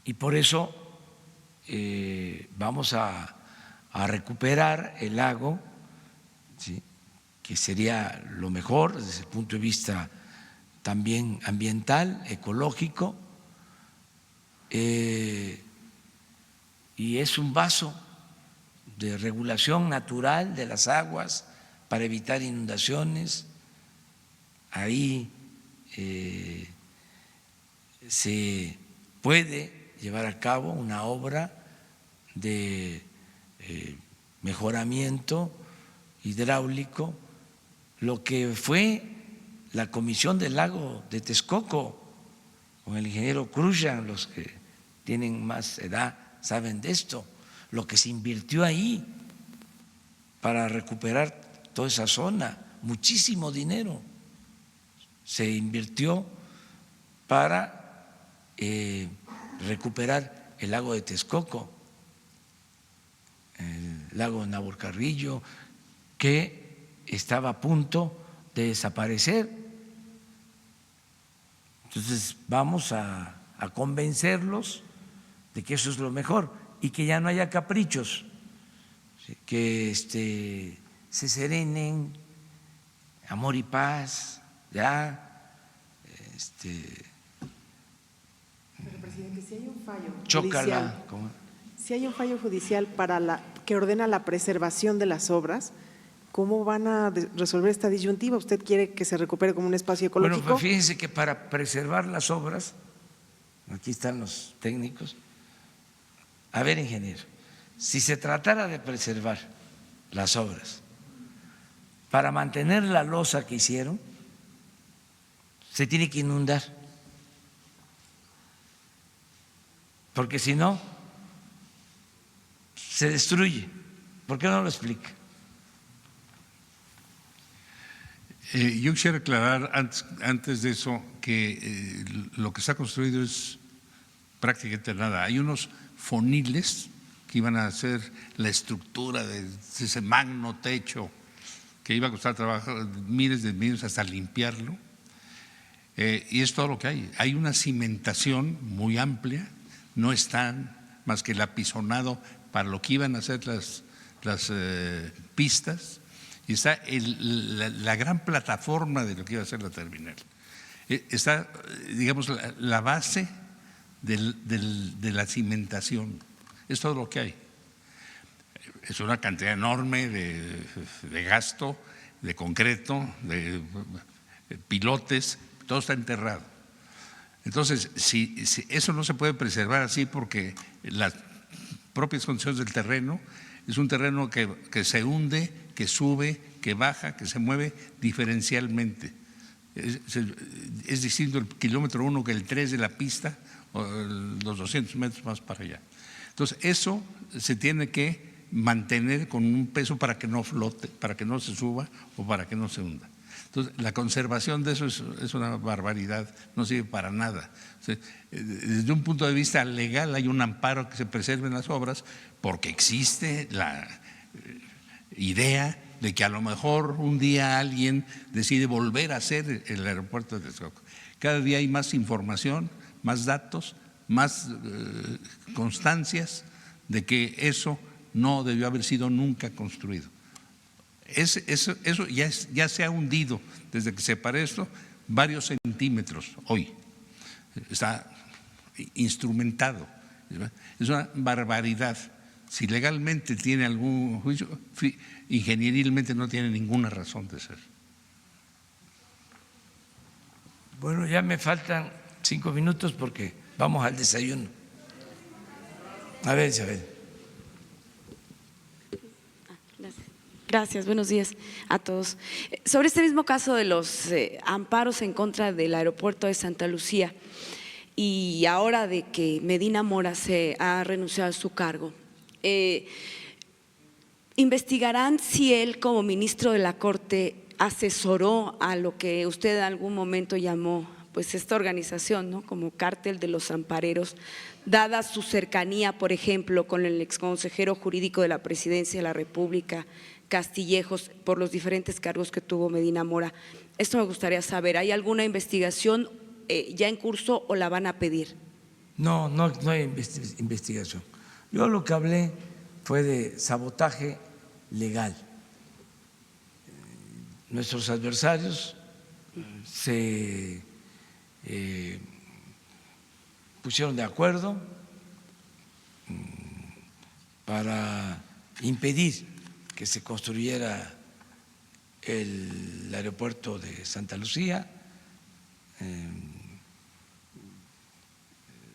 y por eso vamos a recuperar el lago, ¿sí?, que sería lo mejor desde el punto de vista también ambiental, ecológico, y es un vaso de regulación natural de las aguas para evitar inundaciones. Ahí se puede llevar a cabo una obra de mejoramiento hidráulico, lo que fue la Comisión del Lago de Texcoco con el ingeniero Cruzan, los que tienen más edad saben de esto, lo que se invirtió ahí para recuperar toda esa zona, muchísimo dinero se invirtió para recuperar el lago de Texcoco, el lago Navorcarrillo, que estaba a punto de desaparecer. Entonces vamos a convencerlos de que eso es lo mejor y que ya no haya caprichos, que se serenen, amor y paz, ya. Pero, presidente, si hay un fallo Chócala. judicial, si hay un fallo judicial que ordena la preservación de las obras, ¿cómo van a resolver esta disyuntiva? ¿Usted quiere que se recupere como un espacio ecológico? Bueno, pues fíjense que para preservar las obras, aquí están los técnicos. A ver, ingeniero, si se tratara de preservar las obras para mantener la losa que hicieron, se tiene que inundar, porque si no, se destruye. ¿Por qué no lo explica? Yo quisiera aclarar antes de eso que lo que está construido es prácticamente nada. Hay unos foniles que iban a hacer la estructura de ese magno techo que iba a costar trabajo, miles de millones hasta limpiarlo, y es todo lo que hay. Hay una cimentación muy amplia, no están más que el apisonado para lo que iban a hacer las pistas, y está la gran plataforma de lo que iba a ser la terminal. Está, digamos, la base de la cimentación, es todo lo que hay. Es una cantidad enorme de gasto, de concreto, de pilotes, todo está enterrado. Entonces, si eso no se puede preservar así porque las propias condiciones del terreno, es un terreno que se hunde, que sube, que baja, que se mueve diferencialmente. Es distinto el kilómetro 1 que el 3 de la pista, o los 200 metros más para allá. Entonces, eso se tiene que mantener con un peso para que no flote, para que no se suba o para que no se hunda. Entonces, la conservación de eso es una barbaridad, no sirve para nada. O sea, desde un punto de vista legal hay un amparo que se preserven las obras porque existe la idea de que a lo mejor un día alguien decide volver a hacer el aeropuerto de Texcoco. Cada día hay más información, más datos, más constancias de que eso no debió haber sido nunca construido. Eso ya se ha hundido desde que se paró esto varios centímetros hoy. Está instrumentado. Es una barbaridad. Si legalmente tiene algún juicio, ingenierilmente no tiene ninguna razón de ser. Bueno, ya me faltan 5 minutos porque vamos al desayuno. A ver, Isabel. Gracias, buenos días a todos. Sobre este mismo caso de los amparos en contra del aeropuerto de Santa Lucía y ahora de que Medina Mora se ha renunciado a su cargo, ¿investigarán si él como ministro de la Corte asesoró a lo que usted en algún momento llamó pues esta organización, ¿no?, como cártel de los ampareros, dada su cercanía, por ejemplo, con el exconsejero jurídico de la Presidencia de la República, Castillejos, por los diferentes cargos que tuvo Medina Mora? Esto me gustaría saber. ¿Hay alguna investigación ya en curso o la van a pedir? No hay investigación. Yo lo que hablé fue de sabotaje legal. Nuestros adversarios se pusieron de acuerdo para impedir que se construyera el aeropuerto de Santa Lucía.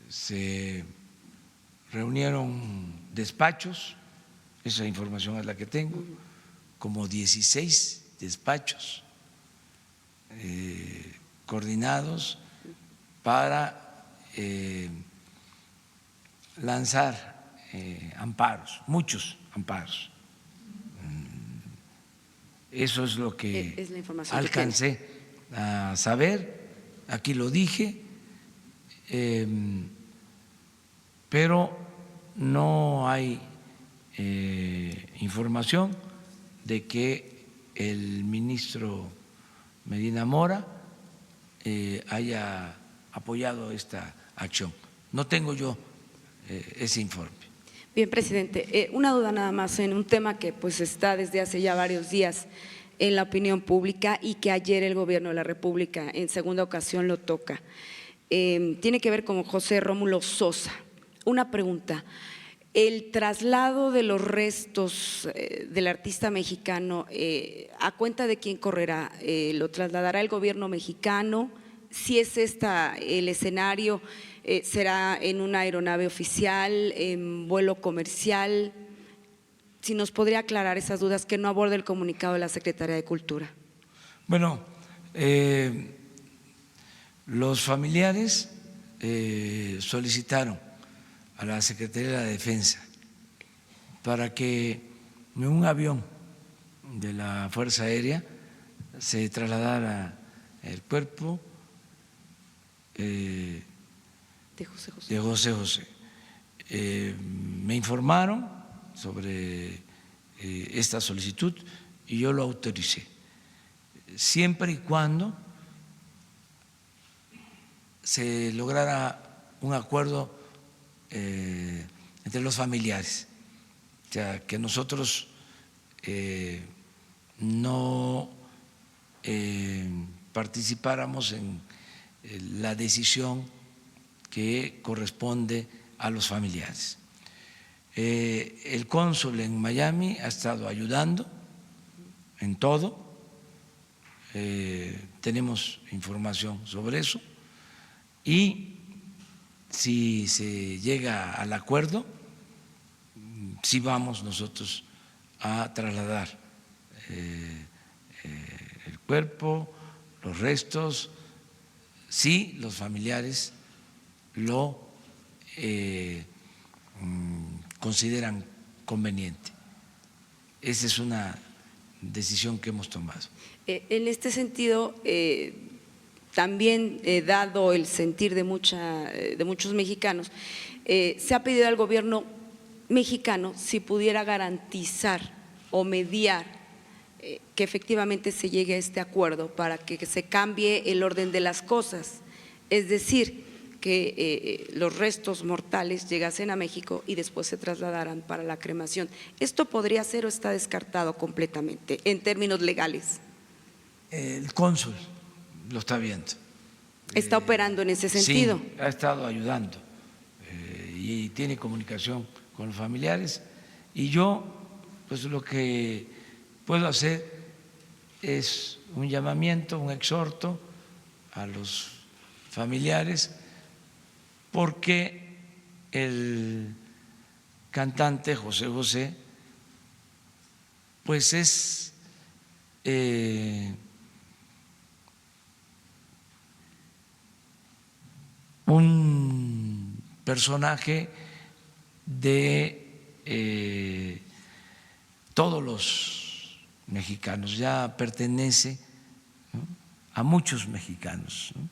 Se reunieron despachos, esa información es la que tengo, como 16 despachos coordinados para lanzar amparos, muchos amparos. Eso es lo que es la información alcancé a saber, aquí lo dije, pero no hay información de que el ministro Medina Mora haya apoyado esta acción. No tengo yo ese informe. Bien, presidente, una duda nada más en un tema que pues está desde hace ya varios días en la opinión pública y que ayer el Gobierno de la República en segunda ocasión lo toca. Tiene que ver con José Rómulo Sosa. Una pregunta, el traslado de los restos del artista mexicano, ¿a cuenta de quién correrá? ¿Lo trasladará el Gobierno mexicano? Si es el escenario, ¿será en una aeronave oficial, en vuelo comercial? Si nos podría aclarar esas dudas que no aborda el comunicado de la Secretaría de Cultura. Bueno, los familiares solicitaron a la Secretaría de la Defensa para que en un avión de la Fuerza Aérea se trasladara el cuerpo De José José. Me informaron sobre esta solicitud y yo lo autoricé, siempre y cuando se lograra un acuerdo entre los familiares, o sea, que nosotros no participáramos en la decisión que corresponde a los familiares. El cónsul en Miami ha estado ayudando en todo, tenemos información sobre eso y si se llega al acuerdo, sí vamos nosotros a trasladar el cuerpo, los restos, si los familiares lo consideran conveniente. Esa es una decisión que hemos tomado. En este sentido, también dado el sentir de muchos mexicanos, se ha pedido al gobierno mexicano si pudiera garantizar o mediar que efectivamente se llegue a este acuerdo para que se cambie el orden de las cosas, es decir, que los restos mortales llegasen a México y después se trasladaran para la cremación. ¿Esto podría ser o está descartado completamente en términos legales? El cónsul lo está viendo. ¿Está operando en ese sentido? Sí, ha estado ayudando y tiene comunicación con los familiares y yo pues lo que puedo hacer es un llamamiento, un exhorto a los familiares porque el cantante José José pues es un personaje de todos los mexicanos, ya pertenece, ¿no?, a muchos mexicanos, ¿no?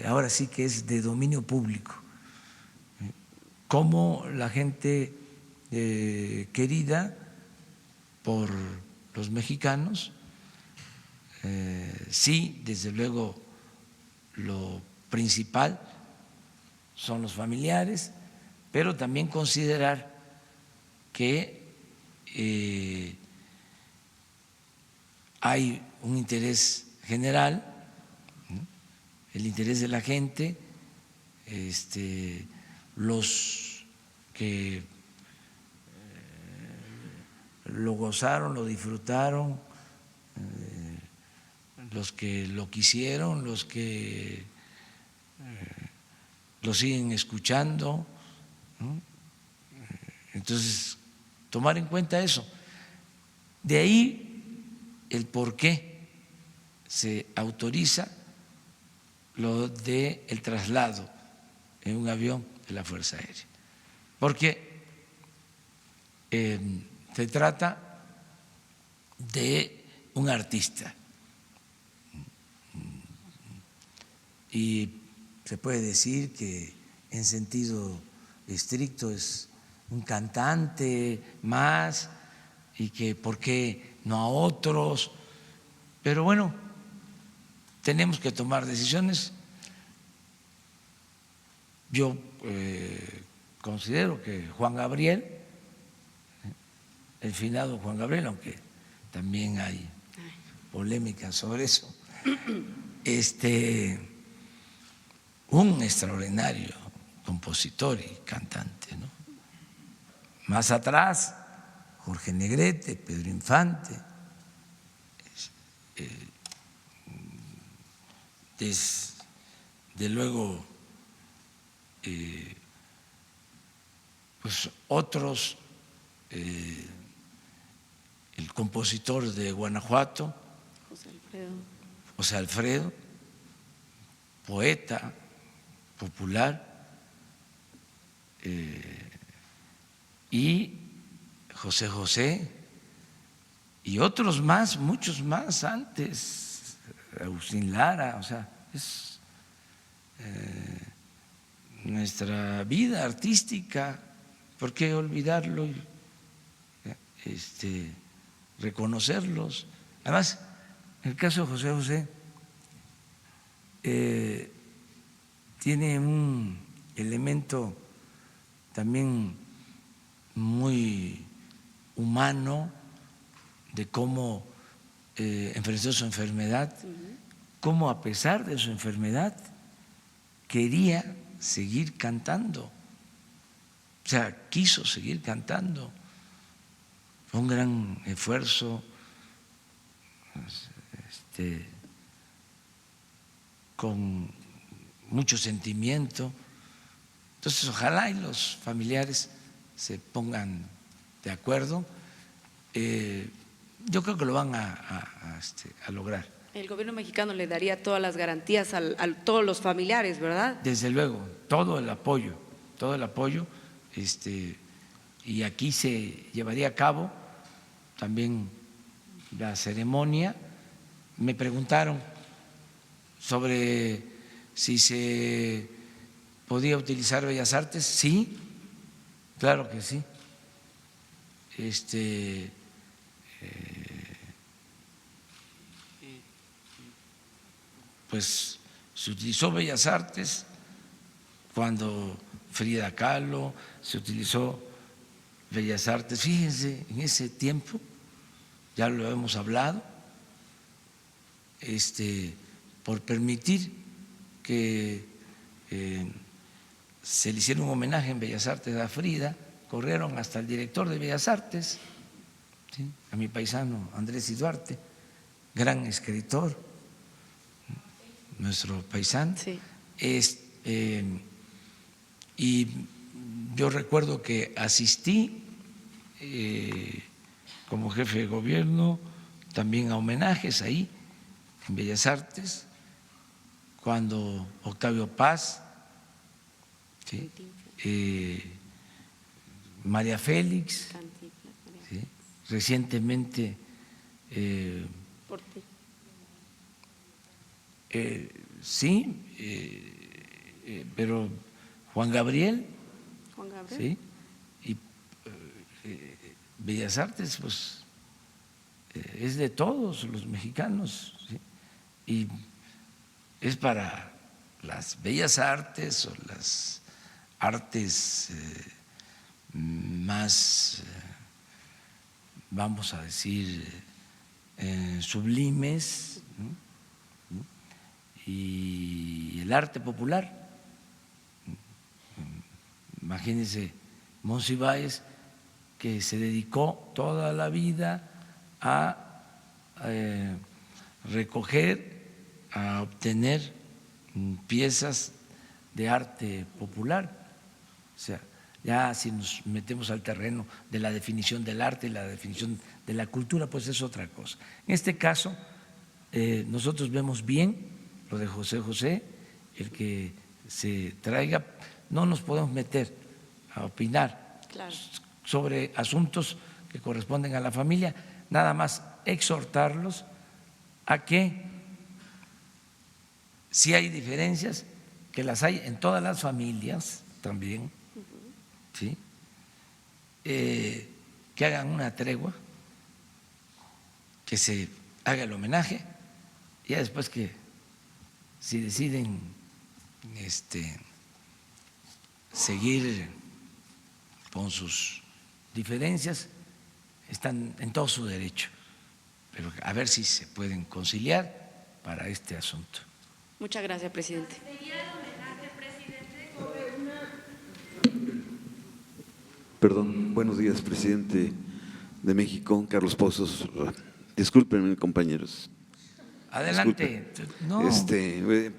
Ahora sí que es de dominio público cómo la gente querida por los mexicanos, sí, desde luego lo principal son los familiares, pero también considerar que hay un interés general, ¿no? El interés de la gente, los que lo gozaron, lo disfrutaron, los que lo quisieron, los que lo siguen escuchando, ¿no? Entonces, tomar en cuenta eso. De ahí el por qué se autoriza lo del traslado en un avión de la Fuerza Aérea. Porque se trata de un artista y se puede decir que en sentido estricto es un cantante más y que por qué no a otros, pero bueno, tenemos que tomar decisiones. Yo considero que Juan Gabriel, el finado Juan Gabriel, aunque también hay polémica sobre eso, un extraordinario compositor y cantante, ¿no? Más atrás, Jorge Negrete, Pedro Infante, desde luego pues otros, el compositor de Guanajuato, José Alfredo, poeta popular, y José José y otros más, muchos más antes, Agustín Lara, o sea, es nuestra vida artística, ¿por qué olvidarlo y reconocerlos? Además, en el caso de José José, tiene un elemento también muy humano de cómo enfrentó su enfermedad, cómo a pesar de su enfermedad quería seguir cantando, o sea, quiso seguir cantando. Fue un gran esfuerzo, con mucho sentimiento. Entonces, ojalá y los familiares se pongan de acuerdo. Yo creo que lo van a lograr. El gobierno mexicano le daría todas las garantías a todos los familiares, ¿verdad? Desde luego, todo el apoyo, y aquí se llevaría a cabo también la ceremonia. Me preguntaron sobre si se podía utilizar Bellas Artes. Sí, claro que sí. Pues se utilizó Bellas Artes cuando Frida Kahlo, se utilizó Bellas Artes, fíjense, en ese tiempo, ya lo hemos hablado, por permitir que se le hiciera un homenaje en Bellas Artes a Frida, corrieron hasta el director de Bellas Artes, ¿sí?, a mi paisano Andrés Duarte, gran escritor, nuestro paisano. Sí. Y yo recuerdo que asistí como jefe de gobierno también a homenajes ahí en Bellas Artes, cuando Octavio Paz, ¿sí?, María Félix, ¿sí?, recientemente sí, pero Juan Gabriel, Juan Gabriel. ¿sí? Y Bellas Artes, pues, es de todos los mexicanos, ¿sí? Y es para las bellas artes o las artes más, vamos a decir, sublimes, ¿no? Y el arte popular. Imagínense Monsiváis, que se dedicó toda la vida a recoger, a obtener piezas de arte popular. O sea, ya si nos metemos al terreno de la definición del arte y la definición de la cultura, pues es otra cosa. En este caso, nosotros vemos bien lo de José José, el que se traiga, no nos podemos meter a opinar Claro. sobre asuntos que corresponden a la familia, nada más exhortarlos a que si hay diferencias, que las hay en todas las familias también, ¿sí? Que hagan una tregua, que se haga el homenaje, y ya después que si deciden seguir con sus diferencias, están en todo su derecho, pero a ver si se pueden conciliar para este asunto. Muchas gracias, presidente. Perdón, buenos días, presidente de México, Carlos Pozos. Discúlpenme, compañeros. Adelante. No,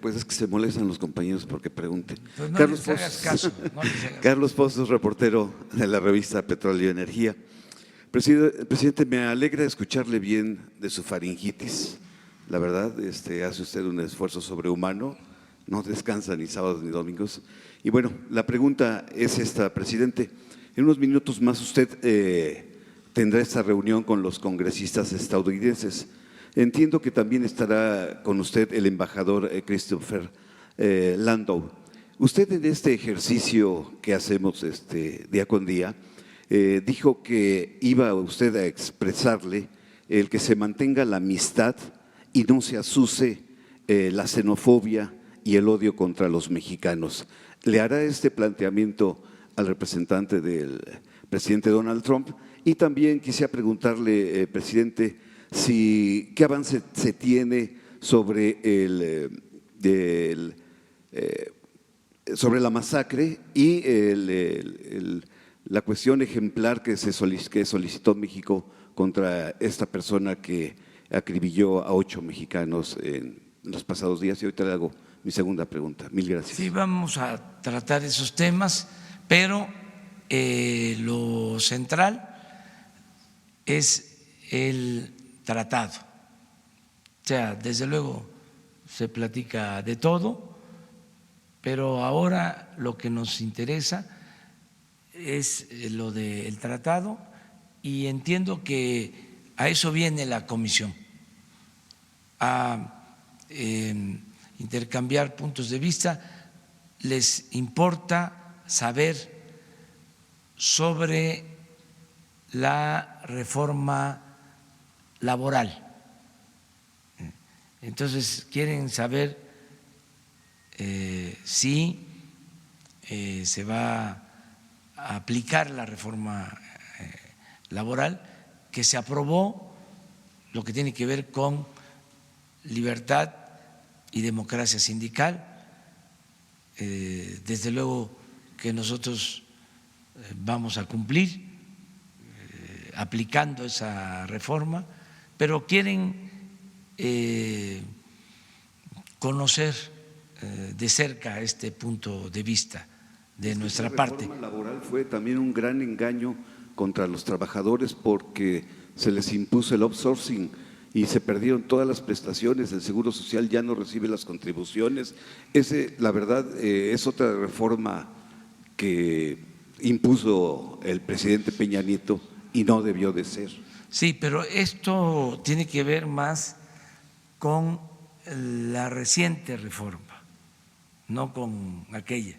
Pues es que se molestan los compañeros porque pregunten. pues no Carlos les hagas caso. No les hagas Carlos Pozos, reportero de la revista Petróleo y Energía. Presidente, me alegra escucharle bien de su faringitis. La verdad, hace usted un esfuerzo sobrehumano, no descansa ni sábados ni domingos. Y bueno, la pregunta es esta, presidente. En unos minutos más usted tendrá esta reunión con los congresistas estadounidenses. Entiendo que también estará con usted el embajador Christopher Landau. Usted en este ejercicio que hacemos día con día, dijo que iba usted a expresarle el que se mantenga la amistad y no se azuse la xenofobia y el odio contra los mexicanos. ¿Le hará este planteamiento al representante del presidente Donald Trump? Y también quisiera preguntarle, presidente, qué avance se tiene sobre sobre la masacre y la cuestión ejemplar que solicitó México contra esta persona que acribilló a 8 mexicanos en los pasados días. Y ahorita le hago mi segunda pregunta. Mil gracias. Sí, vamos a tratar esos temas, pero lo central es el tratado. O sea, desde luego se platica de todo, pero ahora lo que nos interesa es lo del tratado, y entiendo que a eso viene la comisión, a intercambiar puntos de vista. Les importa saber sobre la reforma laboral. Entonces quieren saber si se va a aplicar la reforma laboral que se aprobó, lo que tiene que ver con libertad y democracia sindical. Desde luego que nosotros vamos a cumplir aplicando esa reforma, pero quieren conocer de cerca este punto de vista de nuestra parte. La reforma laboral fue también un gran engaño contra los trabajadores porque se les impuso el outsourcing y se perdieron todas las prestaciones. El Seguro Social ya no recibe las contribuciones. La verdad, es otra reforma que impuso el presidente Peña Nieto y no debió de ser. Sí, pero esto tiene que ver más con la reciente reforma, no con aquella,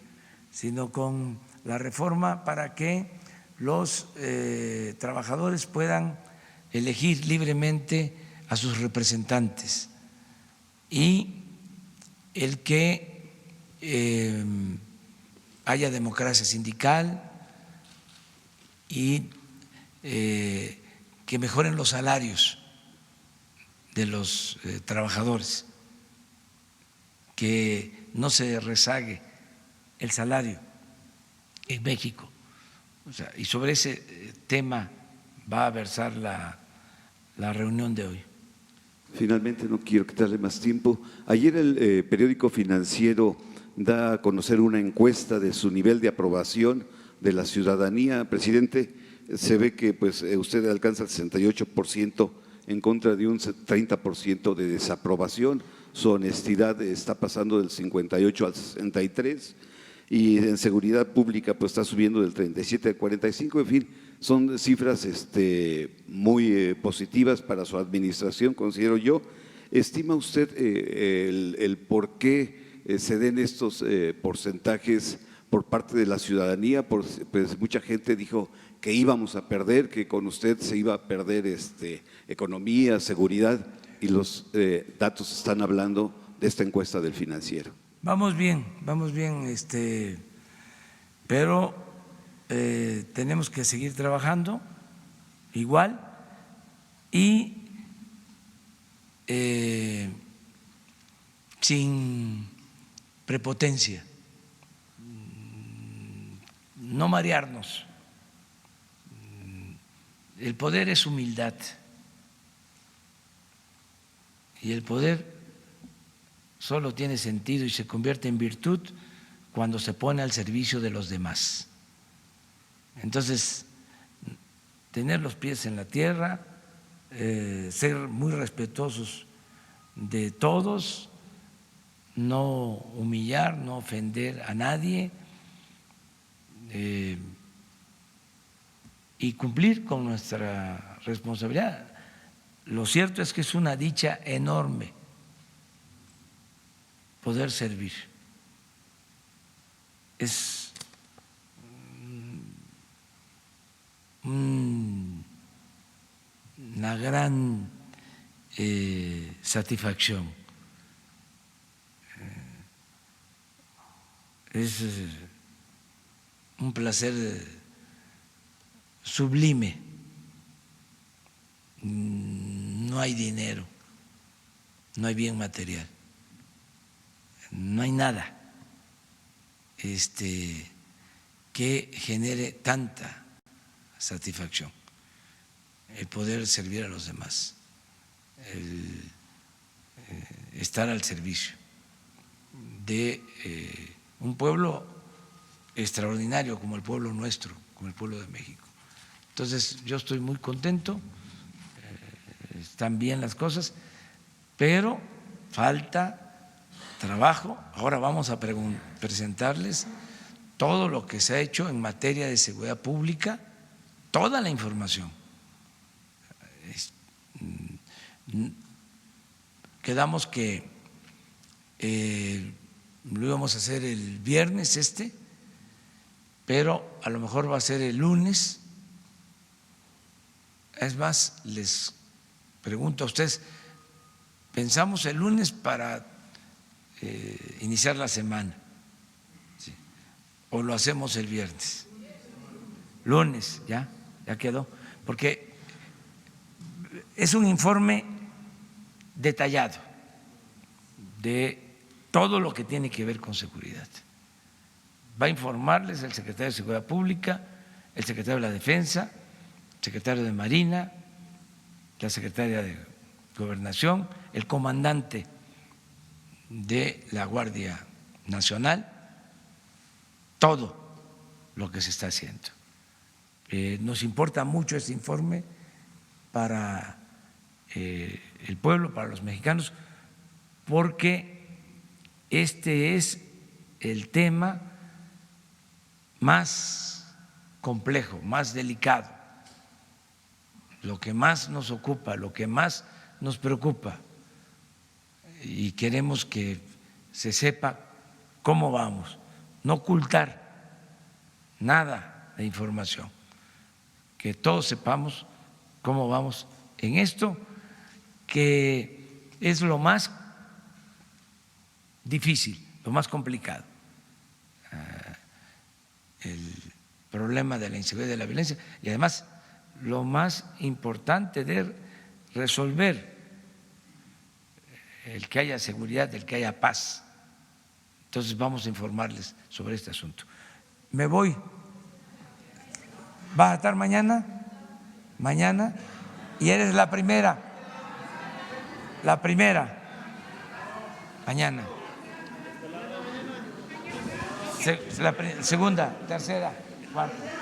sino con la reforma para que los trabajadores puedan elegir libremente a sus representantes y el que haya democracia sindical y que mejoren los salarios de los trabajadores, que no se rezague el salario en México. O sea, y sobre ese tema va a versar la reunión de hoy. Finalmente, no quiero quitarle más tiempo. Ayer el periódico Financiero da a conocer una encuesta de su nivel de aprobación de la ciudadanía. Presidente, se ve que pues, usted alcanza el 68% en contra de un 30% de desaprobación. Su honestidad está pasando del 58 al 63%. Y en seguridad pública pues está subiendo del 37 al 45, en fin, son cifras muy positivas para su administración, considero yo. ¿Estima usted el por qué se den estos porcentajes por parte de la ciudadanía? Pues mucha gente dijo que íbamos a perder, que con usted se iba a perder economía, seguridad, y los datos están hablando de esta encuesta del Financiero. Vamos bien, pero tenemos que seguir trabajando igual y sin prepotencia, no marearnos. El poder es humildad y el poder solo tiene sentido y se convierte en virtud cuando se pone al servicio de los demás. Entonces, tener los pies en la tierra, ser muy respetuosos de todos, no humillar, no ofender a nadie y cumplir con nuestra responsabilidad. Lo cierto es que es una dicha enorme poder servir. Es una gran satisfacción. Es un placer sublime. No hay dinero, no hay bien material, no hay nada que genere tanta satisfacción. El poder servir a los demás, el estar al servicio de un pueblo extraordinario como el pueblo nuestro, como el pueblo de México. Entonces yo estoy muy contento, están bien las cosas, pero falta trabajo. Ahora vamos a presentarles todo lo que se ha hecho en materia de seguridad pública, toda la información. Quedamos que lo íbamos a hacer el viernes pero a lo mejor va a ser el lunes. Es más, les pregunto a ustedes, pensamos el lunes para iniciar la semana, ¿sí? ¿O lo hacemos el viernes? Lunes, ya quedó, porque es un informe detallado de todo lo que tiene que ver con seguridad. Va a informarles el secretario de Seguridad Pública, el secretario de la Defensa, el secretario de Marina, la secretaria de Gobernación, el comandante de la Guardia Nacional, todo lo que se está haciendo. Nos importa mucho este informe para el pueblo, para los mexicanos, porque este es el tema más complejo, más delicado, lo que más nos ocupa, lo que más nos preocupa, y queremos que se sepa cómo vamos, no ocultar nada de información, que todos sepamos cómo vamos en esto, que es lo más difícil, lo más complicado, el problema de la inseguridad y de la violencia, y además lo más importante de resolver, el que haya seguridad, el que haya paz. Entonces vamos a informarles sobre este asunto. Me voy. ¿Vas a estar mañana? Mañana. Y eres la primera. La primera. Mañana. Segunda, tercera, cuarta.